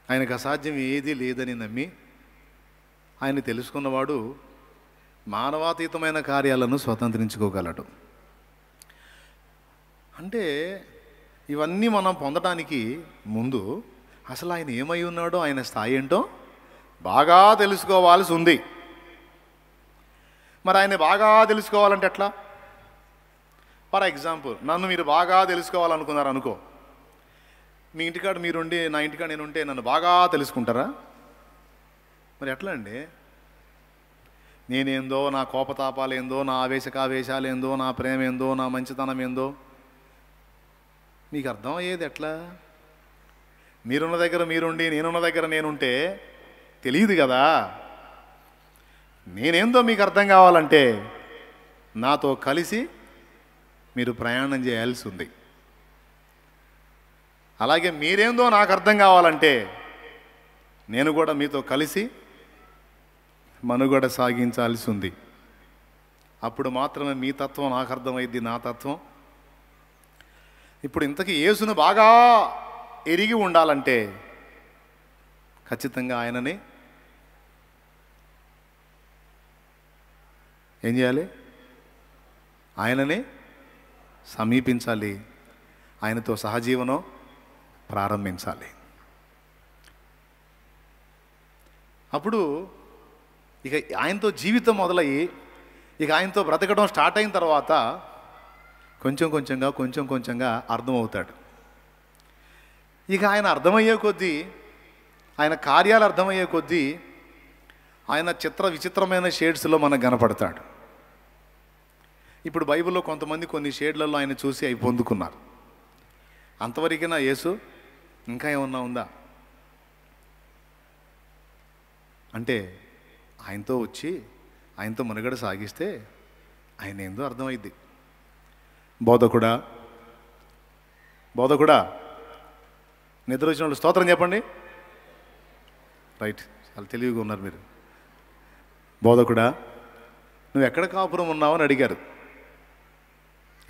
ఆయనకు అసాధ్యం ఏదీ లేదని నమ్మి ఆయన తెలుసుకున్నవాడు మానవాతీతమైన కార్యాలను స్వతంత్రించుకోగలడు. అంటే ఇవన్నీ మనం పొందడానికి ముందు అసలు ఆయన ఏమై ఉన్నాడో, ఆయన స్థాయి ఏంటో బాగా తెలుసుకోవాల్సి ఉంది. మరి ఆయన బాగా తెలుసుకోవాలంటే ఎట్లా? ఫర్ ఎగ్జాంపుల్, నన్ను మీరు బాగా తెలుసుకోవాలనుకున్నారు అనుకో. మీ ఇంటికాడ మీరుండి నా ఇంటికాడ నేనుంటే నన్ను బాగా తెలుసుకుంటారా? మరి ఎట్లా అండి? నేనేందో, నా కోపతాపాలు ఏందో, నా ఆవేశకావేశాలు ఏందో, నా ప్రేమ ఏందో, నా మంచితనం ఏందో మీకు అర్థమయ్యేది ఎట్లా? మీరున్న దగ్గర మీరుండి నేనున్న దగ్గర నేనుంటే తెలియదు కదా. నేనేందో మీకు అర్థం కావాలంటే నాతో కలిసి మీరు ప్రయాణం చేయాల్సి ఉంది. అలాగే మీరేందో నాకు అర్థం కావాలంటే నేను కూడా మీతో కలిసి మనుగడ సాగించాల్సి ఉంది. అప్పుడు మాత్రమే మీ తత్వం నాకు అర్థమైద్ది, నా తత్వం. ఇప్పుడు ఇంతకీ యేసును బాగా ఎరిగి ఉండాలంటే ఖచ్చితంగా ఆయనని ఏం చేయాలి? ఆయనని సమీపించాలి, ఆయనతో సహజీవనం ప్రారంభించాలి. అప్పుడు ఇక ఆయనతో జీవితం మొదలయ్యి ఇక ఆయనతో బ్రతకడం స్టార్ట్ అయిన తర్వాత కొంచెం కొంచెంగా అర్థమవుతాడు. ఇక ఆయన అర్థమయ్యే కొద్దీ, ఆయన కార్యాలు అర్థమయ్యే కొద్దీ ఆయన విచిత్రమైన షేడ్స్లో మనకు కనపడతాడు. ఇప్పుడు బైబిల్లో కొంతమంది కొన్ని షేడ్లలో ఆయన చూసి అవి పొందుకున్నారు. అంతవరకైనా యేసు ఇంకా ఏమన్నా ఉందా అంటే ఆయనతో వచ్చి ఆయనతో మనుగడ సాగిస్తే ఆయన ఏందో అర్థమైద్ది. బోధకుడా నిద్ర వచ్చిన వాళ్ళు స్తోత్రం చెప్పండి. రైట్, చాలా తెలివిగా ఉన్నారు మీరు. బోధకుడా, నువ్వు ఎక్కడ కాపురం ఉన్నావు అని అడిగారు.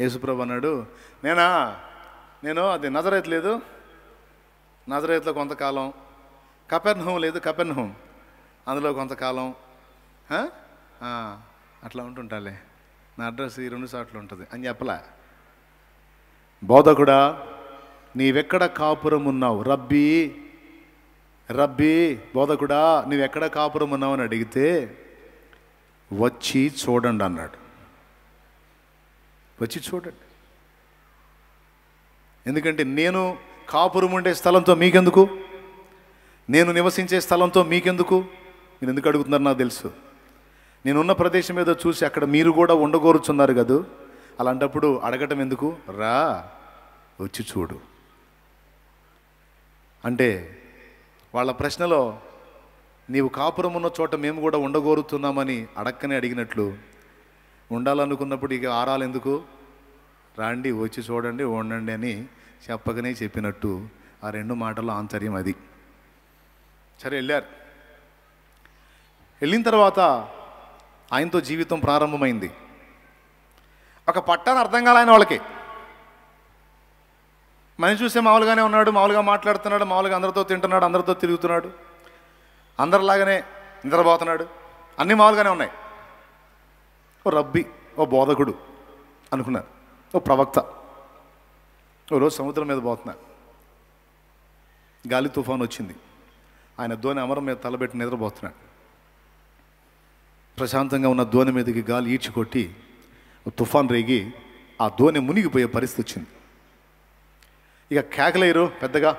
యేసుప్రభు అన్నాడు, నేను అది నజరేత్ లేదు, నజరేత్లో కొంతకాలం, కపెర్నహూం లేదు, కపెర్నహూం అందులో కొంతకాలం, అట్లా ఉంటుంటాలే, నా అడ్రస్ ఈ 2 చోట్ల ఉంటుంది అని చెప్పలే. బోధకుడా, నీవెక్కడ కాపురం ఉన్నావు? రబ్బీ బోధకుడా, నువ్వెక్కడ కాపురం ఉన్నావు అని అడిగితే వచ్చి చూడండి అన్నాడు. వచ్చి చూడండి. ఎందుకంటే నేను కాపురం ఉండే స్థలంతో మీకెందుకు, నేను నివసించే స్థలంతో మీకెందుకు? మీరు ఎందుకు అడుగుతున్నారు నాకు తెలుసు. నేనున్న ప్రదేశం ఏదో చూసి అక్కడ మీరు కూడా ఉండగోరుచున్నారు కదా, అలాంటప్పుడు అడగటం ఎందుకు? రా, వచ్చి చూడు అంటే వాళ్ళ ప్రశ్నలో నీవు కాపురం ఉన్న చోట మేము కూడా ఉండగోరుతున్నామని అడక్కనే అడిగినట్లు, ఉండాలనుకున్నప్పుడు ఇక ఆరాలు ఎందుకు, రాండి, వచ్చి చూడండి, ఉండండి అని చెప్పకనే చెప్పినట్టు ఆ 2 మాటల ఆంతర్యం అది. సరే, వెళ్ళారు. వెళ్ళిన తర్వాత ఆయనతో జీవితం ప్రారంభమైంది. ఒక పట్టాన్ని అర్థం కాలే ఆయన వాళ్ళకి. మనిషి చూస్తే మామూలుగానే ఉన్నాడు, మామూలుగా మాట్లాడుతున్నాడు, మామూలుగా అందరితో తింటున్నాడు, అందరితో తిరుగుతున్నాడు, అందరిలాగానే నిద్రపోతున్నాడు, అన్నీ మామూలుగానే ఉన్నాయి. ఓ రబ్బీ, ఓ బోధకుడు అనుకున్నారు, ఓ ప్రవక్త. ఓ రోజు సముద్రం మీద పోతున్నారు, గాలి తుఫాను వచ్చింది. ఆయన దోణి అమరం మీద తలబెట్టి నిద్రపోతున్నాడు. ప్రశాంతంగా ఉన్న దోణి మీదకి గాలి ఈడ్చికొట్టి తుఫాన్ రేగి ఆ దోణి మునిగిపోయే పరిస్థితి వచ్చింది. ఇక కేకలేరు పెద్దగా.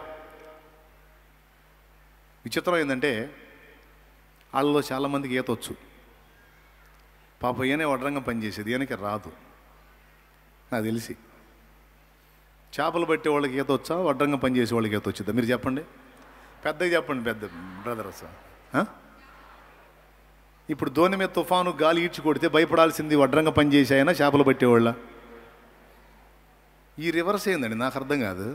విచిత్రం ఏంటంటే వాళ్ళలో చాలామందికి ఈత వచ్చు. పాప ఈయనే వడ్రంగం పనిచేసేది, ఈయనకి రాదు నాకు తెలిసి. చేపలు పట్టే వాళ్ళకి ఈత వచ్చా, వడ్రంగం పనిచేసే వాళ్ళకి ఈత వచ్చిద్దా? మీరు చెప్పండి, పెద్దగా చెప్పండి, పెద్ద బ్రదర్స్. ఇప్పుడు దోణి మీద తుఫాను గాలి ఈడ్చి కొడితే భయపడాల్సింది వడ్రంగం పనిచేసే అయినా చేపలు పట్టేవాళ్ళ? ఈ రివర్స్ ఏందండి నాకు అర్థం కాదు.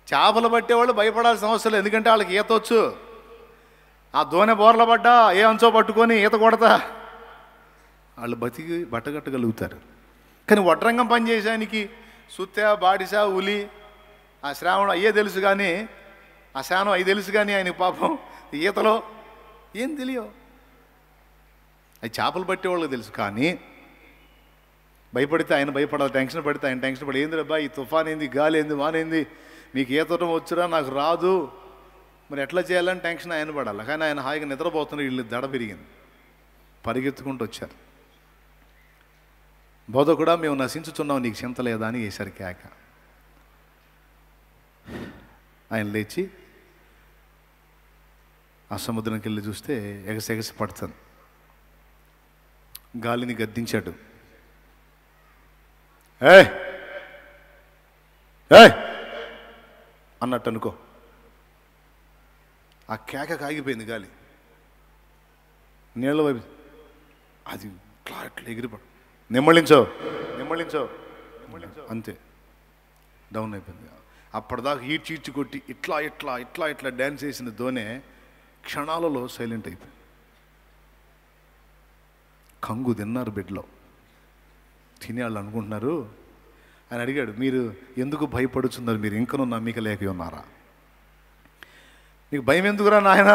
చేపలు పట్టేవాళ్ళు భయపడాల్సిన అవసరం లేదు, ఎందుకంటే వాళ్ళకి ఈత వచ్చు. ఆ దోణి బోర్ల పడ్డా ఏ అంచో పట్టుకొని ఈత కొడతా వాళ్ళు బతికి బట్టగట్టగలుగుతారు. కానీ వడ్రంగం పనిచేసానికి సుత్త, బాడిస, ఉలి, ఆ శ్రావణం అయ్యే తెలుసు. కానీ ఆ శానం అవి తెలుసు కానీ ఆయన పాపం ఈతలో ఏం తెలియవు. అవి చేపలు పట్టేవాళ్ళకి తెలుసు. కానీ భయపడితే ఆయన భయపడాలి, టెన్షన్ పడితే ఆయన టెన్షన్ పడి, ఏంది అబ్బా ఈ తుఫాన్ ఏంది, గాలి ఏంది, వానేంది, మీకు ఈతటం వచ్చురా, నాకు రాదు, మరి ఎట్లా చేయాలని టెన్షన్ ఆయన పడాలి. కానీ ఆయన హాయిగా నిద్రపోతున్నారు. వీళ్ళు దడ పెరిగింది, పరిగెత్తుకుంటూ వచ్చారు. బోధకుడా మేము నశించుచున్నాం, నీకు చింత లేదా అని వేశారు కేక. ఆయన లేచి ఆ సముద్రంకి వెళ్ళి చూస్తే ఎగసెగసి పడుతుంది. గాలిని గద్దించాడు. ఏ అన్నట్టు అనుకో. ఆ కేక కాగిపోయింది. గాలి నీళ్ళ వైపు అది ఇట్లా ఎగిరిపడు. నిమ్మళించో అంతే, డౌన్ అయిపోయింది. అప్పటిదాకా ఈడ్చి కొట్టి ఇట్లా ఇట్లా ఇట్లా ఇట్లా డ్యాన్స్ చేసిన దోనే క్షణాలలో సైలెంట్ అయిపోయింది. కంగు తిన్నారు బెడ్లో. తినే వాళ్ళు అనుకుంటున్నారు. ఆయన అడిగాడు, మీరు ఎందుకు భయపడుతున్నారు, మీరు ఇంకనూ నమ్మిక లేక ఉన్నారా? నీకు భయం ఎందుకురా నాయన?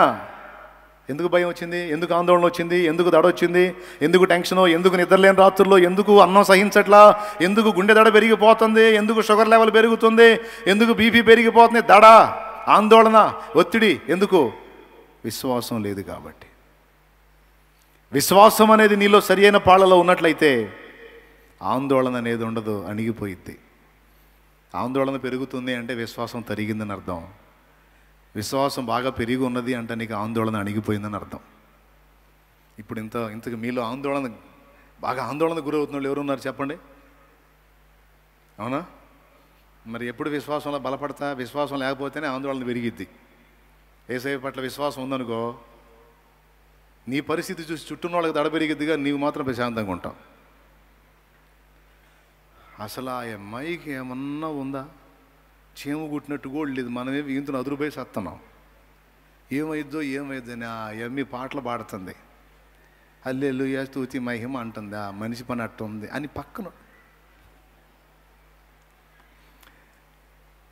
ఎందుకు భయం వచ్చింది? ఎందుకు ఆందోళన వచ్చింది? ఎందుకు దడ వచ్చింది? ఎందుకు టెన్షను? ఎందుకు నిద్రలేని రాత్రుల్లో? ఎందుకు అన్నం సహించట్లా? ఎందుకు గుండె దడ పెరిగిపోతుంది? ఎందుకు షుగర్ లెవెల్ పెరుగుతుంది? ఎందుకు బీపీ పెరిగిపోతుంది? దడ, ఆందోళన, ఒత్తిడి ఎందుకు? విశ్వాసం లేదు కాబట్టి. విశ్వాసం అనేది నీలో సరి అయిన పాళ్ళలో ఉన్నట్లయితే ఆందోళన అనేది ఉండదు, అణిగిపోయిద్ది. ఆందోళన పెరుగుతుంది అంటే విశ్వాసం తరిగిందని అర్థం. విశ్వాసం బాగా పెరిగి ఉన్నది అంటే నీకు ఆందోళన అణిగిపోయిందని అర్థం. ఇప్పుడు ఇంతకు మీలో బాగా ఆందోళన గురవుతున్న వాళ్ళు ఎవరున్నారు చెప్పండి? అవునా? మరి ఎప్పుడు విశ్వాసంలో బలపడతా? విశ్వాసం లేకపోతేనే ఆందోళన పెరిగిద్ది. యేసయ్య పట్ల విశ్వాసం ఉందనుకో, నీ పరిస్థితి చూసి చుట్టూన్న వాళ్ళకి దడ పెరిగిద్దిగా, నీవు మాత్రం ప్రశాంతంగా ఉంటావు. అసలు ఆ అమ్మాయికి ఏమన్నా ఉందా? చీము కుట్టినట్టు కూడా లేదు. మనమేమి ఇంతను అదురుపోయి సస్తున్నాం. ఏమైద్దని ఆ అమ్మి పాటలు పాడుతుంది, హల్లెలూయా స్తుతి మహిమ అంటుంది, ఆ మనిషి పని అట్టు ఉంది అని పక్కన.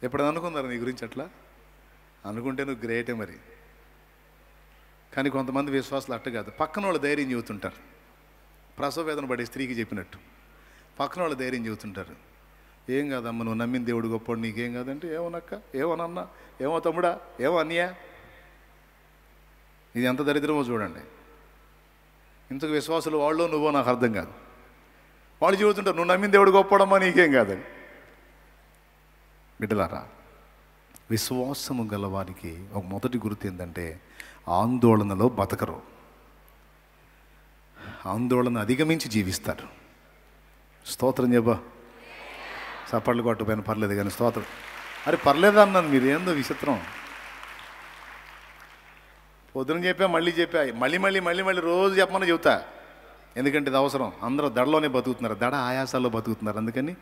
ఎప్పుడు అనుకున్నారు నీ గురించి అట్లా? అనుకుంటే నువ్వు గ్రేటే మరి. కానీ కొంతమంది విశ్వాసాలు అట్ట కాదు. పక్కన వాళ్ళు ధైర్యం చెబుతుంటారు. ప్రసవ వేదన పడే స్త్రీకి చెప్పినట్టు పక్కన వాళ్ళు ధైర్యం చెబుతుంటారు. ఏం కాదమ్మ, నువ్వు నమ్మిన దేవుడు గొప్పడు, నీకేం కాదంటే ఏమోనక్క, ఏమోనన్నా, ఏమో తమ్ముడా, ఏమో అన్నయ్య. ఇది ఎంత దరిద్రమో చూడండి. ఇంతకు విశ్వాసులు వాళ్ళు నువ్వో నాకు అర్థం కాదు. వాళ్ళు చెబుతుంటారు నువ్వు నమ్మిన దేవుడు గొప్పడమ్మా, నీకేం కాదని. బిడ్డలారా, విశ్వాసము గలవారికి ఒక మొదటి గుర్తు ఏంటంటే ఆందోళనలో బతకరు. ఆందోళన అధిగమించి జీవిస్తారు. స్తోత్రం చెప్పా. చప్పట్లు కొట్టపోయినా పర్లేదు కానీ స్తోత్రం. అరే పర్లేదు అన్నాను, మీరు ఏందో విచిత్రం. పొద్దున చెప్పా, మళ్ళీ చెప్పా, మళ్ళీ రోజు చెప్పమని చెబుతా. ఎందుకంటే ఇది అవసరం. అందరూ దడలోనే బతుకుతున్నారు, దడ ఆయాసాల్లో బతుకుతున్నారు. అందుకని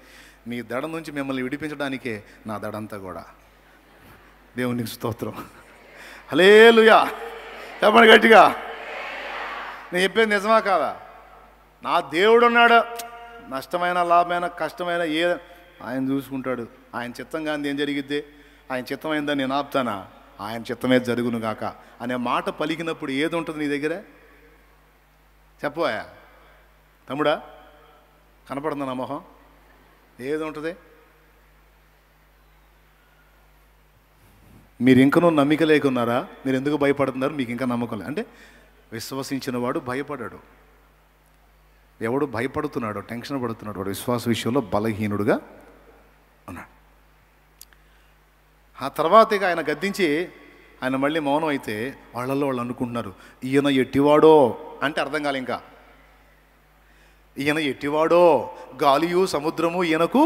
మీ దడ నుంచి మిమ్మల్ని విడిపించడానికే నా దడ అంతా కూడా. దేవునికి స్తోత్రం. హల్లెలూయా చెప్పండి గట్టిగా. నేను చెప్పేది నిజమా కాదా? నా దేవుడు ఉన్నాడు. నష్టమైన లాభమైన కష్టమైన ఆయన చూసుకుంటాడు. ఆయన చిత్తం కాంతి ఏం జరిగిద్ది? ఆయన చిత్తమైందని నేను ఆపుతానా? ఆయన చిత్తమే జరుగును గాక అనే మాట పలికినప్పుడు ఏది ఉంటుంది నీ దగ్గర? చెప్పవా తమ్ముడా? కనపడుతుందా నా మొహం? ఏది ఉంటుంది? మీరు ఇంకనూ నమ్మిక లేకున్నారా? మీరు ఎందుకు భయపడుతున్నారు? మీకు ఇంకా నమ్మకం లేదు అంటే విశ్వసించిన వాడు భయపడాడు. ఎవడు భయపడుతున్నాడో, టెన్షన్ పడుతున్నాడు, వాడు విశ్వాస విషయంలో బలహీనుడుగా ఉన్నాడు. ఆ తర్వాత ఇక ఆయన గద్దించి ఆయన మళ్ళీ మౌనం అయితే వాళ్ళు అనుకుంటున్నారు ఈయన ఎట్టివాడో అంటే అర్థం కాలే. ఇంకా ఈయన ఎట్టివాడో, గాలియు సముద్రము ఈయనకు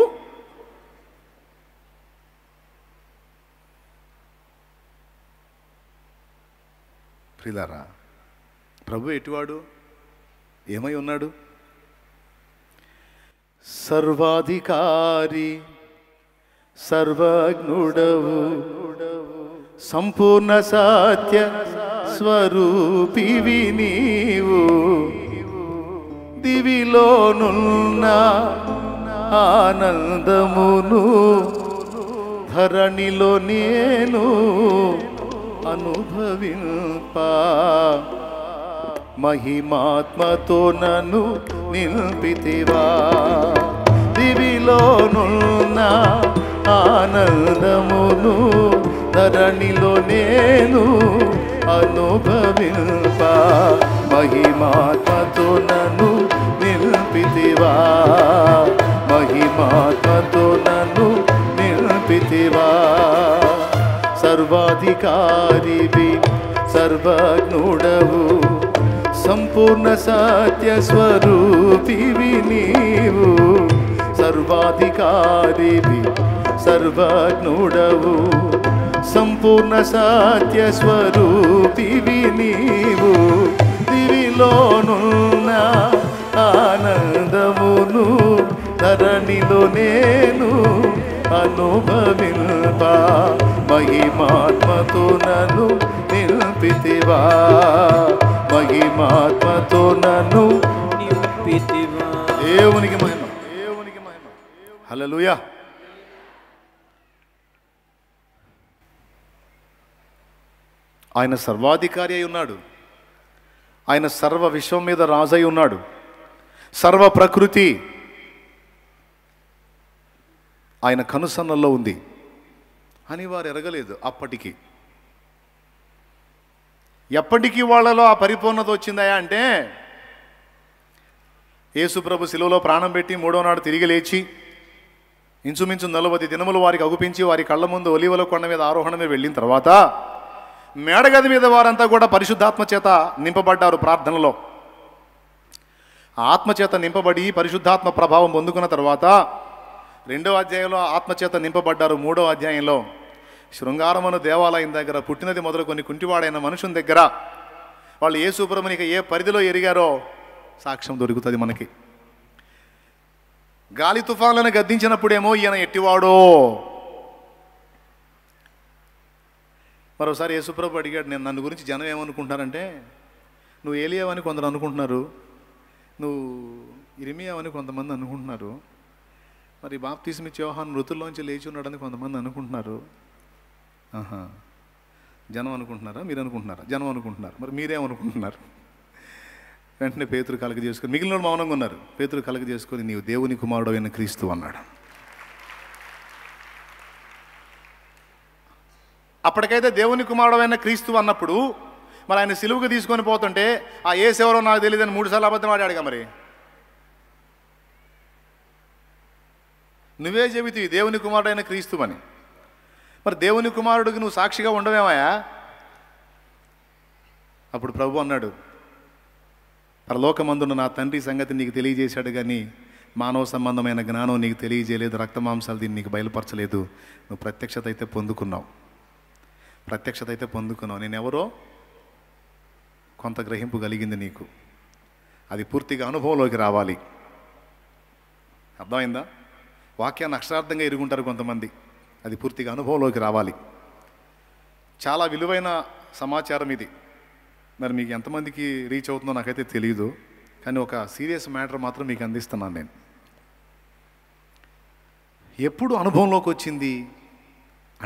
ప్రియులారా. ప్రభు ఎట్టివాడు? ఏమై ఉన్నాడు? సర్వాధికారి, సర్వజ్ఞుడవు, సంపూర్ణ సత్య స్వరూపివి నీవు. దివిలోనున్న ఆనందమును ధరణిలో నేను అనుభవింప మహిమాత్మతో నన్ను నింపితివా దివిలోనున్న ఆనందమును ధరణిలో నేను అనుభవింప మహిమాత్మతో నన్ను నింపితివా మహిమాత్మతో నన్ను నింపితివా సర్వాధికారివి సర్వజ్ఞుడవు సంపూర్ణ సత్య స్వరూపివి నీవు సర్వాధికారివి సర్వజ్ఞుడవు సంపూర్ణ సత్య స్వరూపివి నీవు దివిలోనున్న ఆనందమును ధరణిలో నేను అనుభవింప మహిమాత్మతో నన్ను నింపితివా మహిమాత్మతో నన్ను నింపితివా దేవునికి మహిమ దేవునికి మహిమ హల్లెలూయా ఆయన సర్వాధికారి అయి ఉన్నాడు ఆయన సర్వ విశ్వం మీద రాజై ఉన్నాడు సర్వ ప్రకృతి ఆయన కనుసన్నల్లో ఉంది అని వారు ఎరగలేదు అప్పటికి ఎప్పటికీ వాళ్ళలో ఆ పరిపూర్ణత వచ్చిందయా అంటే యేసుప్రభు శిలువలో ప్రాణం పెట్టి మూడో నాడు తిరిగి లేచి ఇంచుమించు 40 దినములు వారికి అగుపించి వారి కళ్ళ ముందు ఒలీవల కొండ మీద ఆరోహణ మీద వెళ్ళిన తర్వాత మేడగది మీద వారంతా కూడా పరిశుద్ధాత్మ చేత నింపబడ్డారు ప్రార్థనలో ఆత్మచేత నింపబడి పరిశుద్ధాత్మ ప్రభావం పొందుకున్న తర్వాత 2వ అధ్యాయంలో ఆత్మచేత నింపబడ్డారు 3వ అధ్యాయంలో శృంగారమును దేవాలయం దగ్గర పుట్టినది మొదలుకొని కుంటివాడైన మనుషుని దగ్గర వాళ్ళు యేసుప్రభుని ఏ పరిధిలో ఎరిగారో సాక్ష్యం దొరుకుతుంది మనకి గాలి తుఫాన్లను గద్దించినప్పుడేమో ఈయన ఎట్టివాడో మరోసారి యేసుప్రభు అడిగాడు నేను నన్ను గురించి జనం ఏమనుకుంటున్నారంటే నువ్వు ఏలియావని కొందరు అనుకుంటున్నారు నువ్వు ఇర్మియావని కొంతమంది అనుకుంటున్నారు మరి బాప్తిస్మ ఇచ్చే యోహాను మృతుల్లోంచి లేచి ఉన్నాడని కొంతమంది అనుకుంటున్నారు ఆహా జనం అనుకుంటున్నారా మీరు అనుకుంటున్నారా జనం అనుకుంటున్నారు మరి మీరేమనుకుంటున్నారు వెంటనే పేతురు కలగ చేసుకొని మిగిలిన మౌనంగా ఉన్నారు పేతురు కలగ చేసుకొని నీవు దేవుని కుమారుడు అయిన క్రీస్తు అన్నాడు అప్పటికైతే దేవుని కుమారుడు అయిన క్రీస్తు అన్నప్పుడు మరి ఆయన సిలువుకు తీసుకొని పోతుంటే ఆ యేసెవరో నాకు తెలియదని 3 సార్లు అబద్ధం ఆడాడుగా మరి నువ్వే చెబితే దేవుని కుమారుడు అయిన క్రీస్తు అని మరి దేవుని కుమారుడికి నువ్వు సాక్షిగా ఉండవేమయ్యా అప్పుడు ప్రభు అన్నాడు పరలోకమందున నా తండ్రి సంగతి నీకు తెలియజేశాడు కానీ మానవ సంబంధమైన జ్ఞానం నీకు తెలియజేయలేదు రక్తమాంసాలు దీన్ని నీకు బయలుపరచలేదు నువ్వు ప్రత్యక్షత అయితే పొందుకున్నావు నేనెవరో కొంత గ్రహింపు కలిగింది నీకు అది పూర్తిగా అనుభవంలోకి రావాలి అర్థమైందా వాక్యాన్ని అక్షరార్థంగా ఎరుగుంటారు కొంతమంది అది పూర్తిగా అనుభవంలోకి రావాలి చాలా విలువైన సమాచారం ఇది మరి మీకు ఎంతమందికి రీచ్ అవుతుందో నాకైతే తెలియదు కానీ ఒక సీరియస్ మ్యాటర్ మాత్రం మీకు అందిస్తున్నాను నేను ఎప్పుడు అనుభవంలోకి వచ్చింది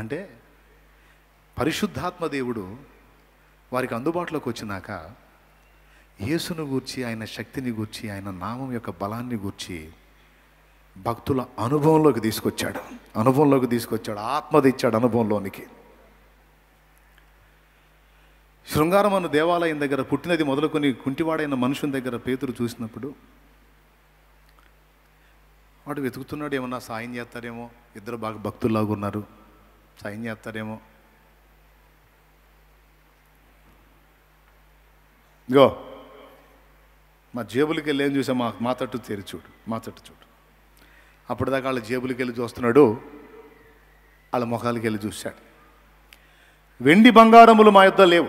అంటే పరిశుద్ధాత్మ దేవుడు వారికి అందుబాటులోకి వచ్చినాక యేసును గూర్చి ఆయన శక్తిని గూర్చి ఆయన నామం యొక్క బలాన్ని గూర్చి భక్తుల అనుభవంలోకి తీసుకొచ్చాడు ఆత్మ తెచ్చాడు అనుభవంలోనికి శృంగారం అన్న దేవాలయం దగ్గర పుట్టినది మొదలుకొని కుంటివాడైన మనుషుని దగ్గర పేతురు చూసినప్పుడు వాడు వెతుకుతున్నాడు ఏమన్నా సాయం చేస్తారేమో ఇద్దరు బాగా భక్తుల్లాగా ఉన్నారు సాయం చేస్తారేమో గో మా జేబులకి వెళ్ళి ఏం చూసా మా తట్టు చూడు అప్పటిదాకా వాళ్ళ జేబులకి వెళ్ళి చూస్తున్నాడు వాళ్ళ ముఖాలకి వెళ్ళి చూశాడు వెండి బంగారములు మా యొద్ద లేవు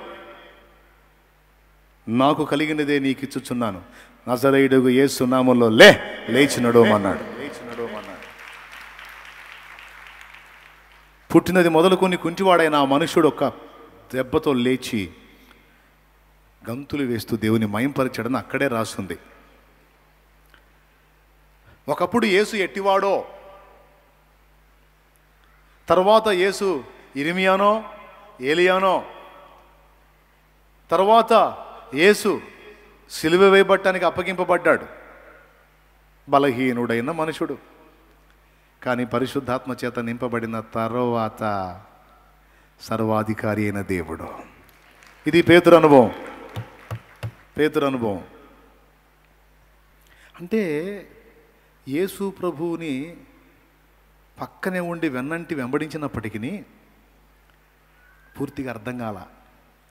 నాకు కలిగినదే నీకు ఇచ్చుచున్నాను నజరేయుడు యేసు నామములో లేచి నడవమన్నాడు పుట్టినది మొదలుకొని కుంటివాడైన ఆ మనుషుడు ఒక దెబ్బతో లేచి గంతులు వేస్తూ దేవుని మయంపరిచాడని అక్కడే రాస్తుంది ఒకప్పుడు యేసు ఎట్టివాడో తర్వాత యేసు ఇర్మియానో ఏలియానో తర్వాత యేసు సిలువ వేయబట్టానికి అప్పగింపబడ్డాడు, బలహీనుడైన మనుషుడు. కానీ పరిశుద్ధాత్మ చేత నింపబడిన తర్వాత సర్వాధికారి అయిన దేవుడు. ఇది పేతురు అనుభవం. పేతురు అనుభవం అంటే యేసు ప్రభువుని పక్కనే ఉండి వెన్నంటి వెంబడించినప్పటికీ పూర్తిగా అర్థం కాల.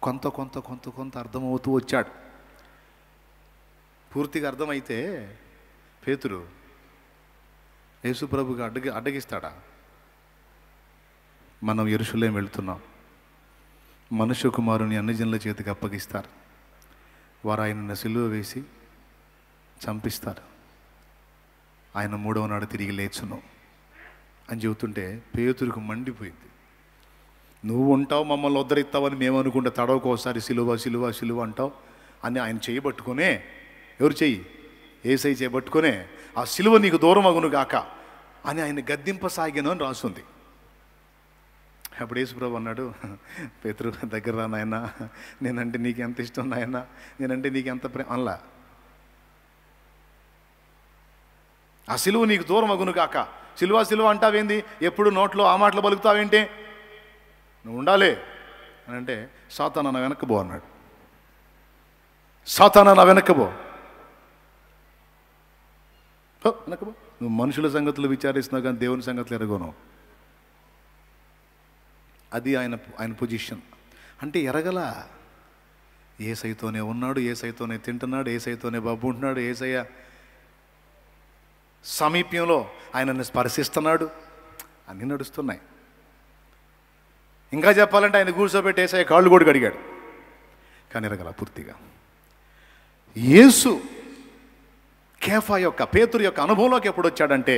కొంత కొంత కొంత కొంత అర్థమవుతూ వచ్చాడు. పూర్తిగా అర్థమైతే పేతురు యేసు ప్రభుకి అడ్డగిస్తాడా? మనం యెరూషలేము వెళ్తున్నాం, మనుష్య కుమారుని అన్ని జనుల చేతికి అప్పగిస్తారు, వారు ఆయనను సిలువ వేసి చంపిస్తారు, ఆయన 3వ నాడు తిరిగి లేచును అని చెబుతుంటే పేతురుకు మండిపోయింది. నువ్వు ఉంటావు, మమ్మల్ని ఉద్ధరిస్తావని మేము అనుకుంటే తడవకోసారి సిలువ సిలువ సిలువ అంటావు అని ఆయన చేయబట్టుకునే, ఎవరు చెయ్యి? యేసయ్య చేయబట్టుకునే, ఆ సిలువ నీకు దూరం అగును గాక అని ఆయన గద్దింపసాగాను అని రాస్తుంది. అప్పుడు యేసుప్రభు అన్నాడు, పేతురు దగ్గర రా నాయన, నేనంటే నీకు ఎంత ఇష్టం నాయన, నేనంటే నీకు ఎంత ప్రేమ అనలా. ఆ సిలువ నీకు దూరం అగును కాక. సిలువ సిలువ అంటావేంది? ఎప్పుడు నోట్లో ఆ మాటలు పలుకుతావేంటి? నువ్వు ఉండాలి అని అంటే సాతానా నా వెనక్కి పో అన్నాడు. సాతానా నా వెనక్కి పో, వెనక్కి పో. నువ్వు మనుషుల సంగతులు విచారిస్తున్నావు కానీ దేవుని సంగతులు ఎరగను. అది ఆయన పొజిషన్. అంటే ఎరగల. యేసయ్యతోనే ఉన్నాడు, యేసయ్యతోనే తింటున్నాడు, యేసయ్యతోనే బాబు ఉంటున్నాడు, యేసయ్య సమీప్యంలో ఆయనను స్పర్శిస్తున్నాడు, అన్నీ నడుస్తున్నాయి. ఇంకా చెప్పాలంటే ఆయన కూర్చోబెట్టి యేసయ్య కాళ్ళు కూడా కడిగాడు. కానీ ఎరగల పూర్తిగా. యేసు కేఫా యొక్క, పేతురు యొక్క అనుభవంలోకి ఎప్పుడు వచ్చాడంటే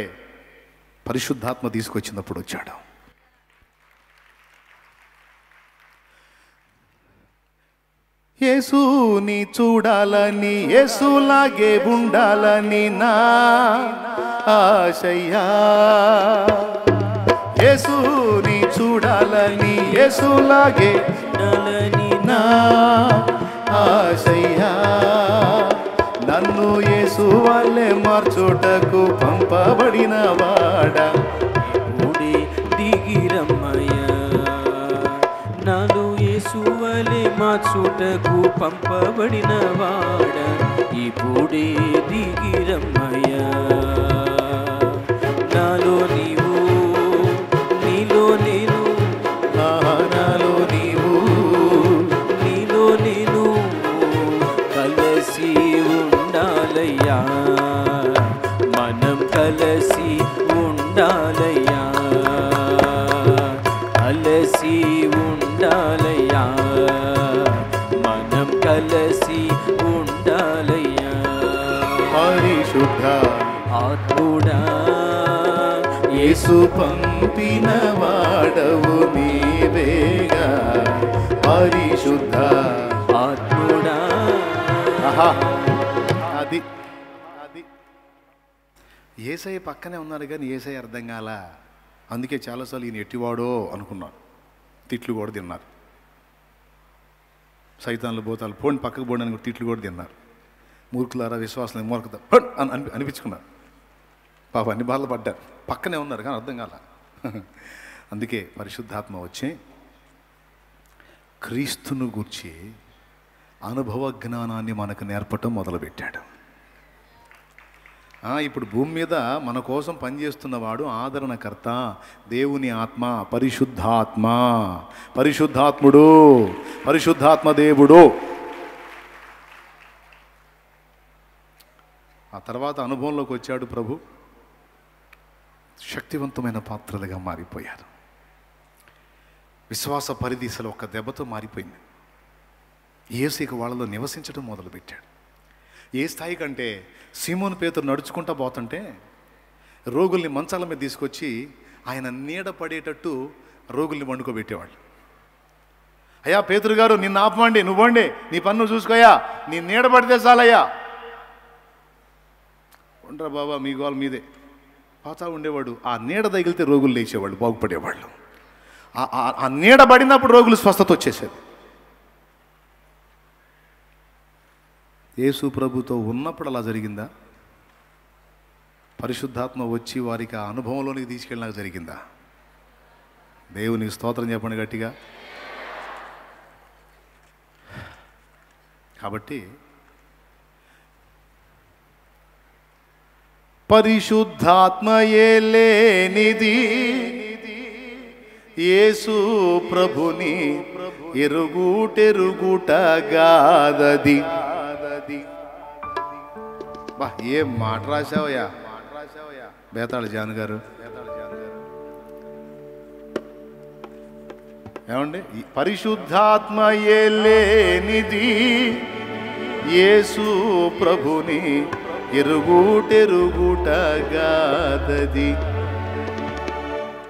పరిశుద్ధాత్మ తీసుకొచ్చినప్పుడు వచ్చాడు. యేసుని చూడాలని, యేసులాగే ఉండాలని నా ఆశయ్యా. యేసుని చూడాలని, యేసులాగే ఉండాలని నా ఆశయ్యా. నన్ను యేసు వల్లే మార్చుటకు పంపబడిన వాడా, ముడి దిగిరమ్మయ్యా. నాలో యేసు వల్లే మార్చుటకు పంపబడిన వాడా, ఇప్పుడే దిగిరమ్మయ్యా. నాలో నీవు, నీలో నేను, నాలో నీవు, నీలో నేను కలిసి ఉండాలయ్యా. మనం కలిసి ఉండాలయ్యా, కలిసి ఉండాలయ్యా, మనం కలిసి ఉండాలయ్యా. పరిశుద్ధ ఆత్ముడా యేసు పంపిన వాడవు నీవేగా. పరిశుద్ధ ఆత్ముడా. అది యేసయ్య పక్కనే ఉన్నారు కానీ యేసయ్య అర్థం కాల. అందుకే చాలాసార్లు ఈయన ఎట్టివాడో అనుకున్నారు, తిట్లు కూడా తిన్నారు. సైతాన్లు భూతాలు పోండి పక్కకు పోండి అని తిట్లు కూడా తిన్నారు. మూర్ఖులారా విశ్వాసం మూర్ఖత అని అనిపించుకున్నారు. పాప అన్ని బాధలు పడ్డారు, పక్కనే ఉన్నారు కానీ అర్థం కాల. అందుకే పరిశుద్ధాత్మ వచ్చి క్రీస్తును గూర్చి అనుభవ జ్ఞానాన్ని మనకు నేర్పటం మొదలుపెట్టాడు. ఇప్పుడు భూమి మీద మన కోసం పనిచేస్తున్నవాడు ఆదరణకర్త, దేవుని ఆత్మ, పరిశుద్ధాత్మ, పరిశుద్ధాత్ముడు, పరిశుద్ధాత్మ దేవుడు. ఆ తర్వాత అనుభవంలోకి వచ్చాడు ప్రభు. శక్తివంతమైన పాత్రలుగా మారిపోయారు. విశ్వాస పరిధిసలు ఒక్క దెబ్బతో మారిపోయింది. యేసు వాళ్ళలో నివసించడం మొదలుపెట్టాడు. ఏ స్థాయి కంటే సీమోను పేతురు నడుచుకుంటా పోతుంటే రోగుల్ని మంచాల మీద తీసుకొచ్చి ఆయన నీడ పడేటట్టు రోగుల్ని వండుకోబెట్టేవాళ్ళు. అయ్యా పేతురు గారు, నిన్ను ఆపమండి, నువ్వండి, నీ పన్ను చూసుకోయా, నీ నీడ పడితే చాలయ్యా. ఉండరా బాబా, మీ గోల మీదే పోతా ఉండేవాడు. ఆ నీడ తగిలితే రోగులు లేచేవాళ్ళు, బాగుపడేవాళ్ళు. ఆ నీడ పడినప్పుడు రోగులు స్వస్థత వచ్చేసేది. యేసు ప్రభుతో ఉన్నప్పుడు అలా జరిగిందా? పరిశుద్ధాత్మ వచ్చి వారికి ఆ అనుభవంలోనికి తీసుకెళ్ళినాక జరిగిందా? దేవునికి స్తోత్రం చెప్పండి గట్టిగా. కాబట్టి పరిశుద్ధాత్మయే లేనిది యేసు ప్రభుని ఎరుగుటెరుగుటగాదది. బా, ఏం మాట రాశావయ్యా బేతాళ జాన్ గారు. ఏమండి? పరిశుద్ధాత్మయే లేనిది యేసు ప్రభుని ఎరుగుటెరుగుటగాదది.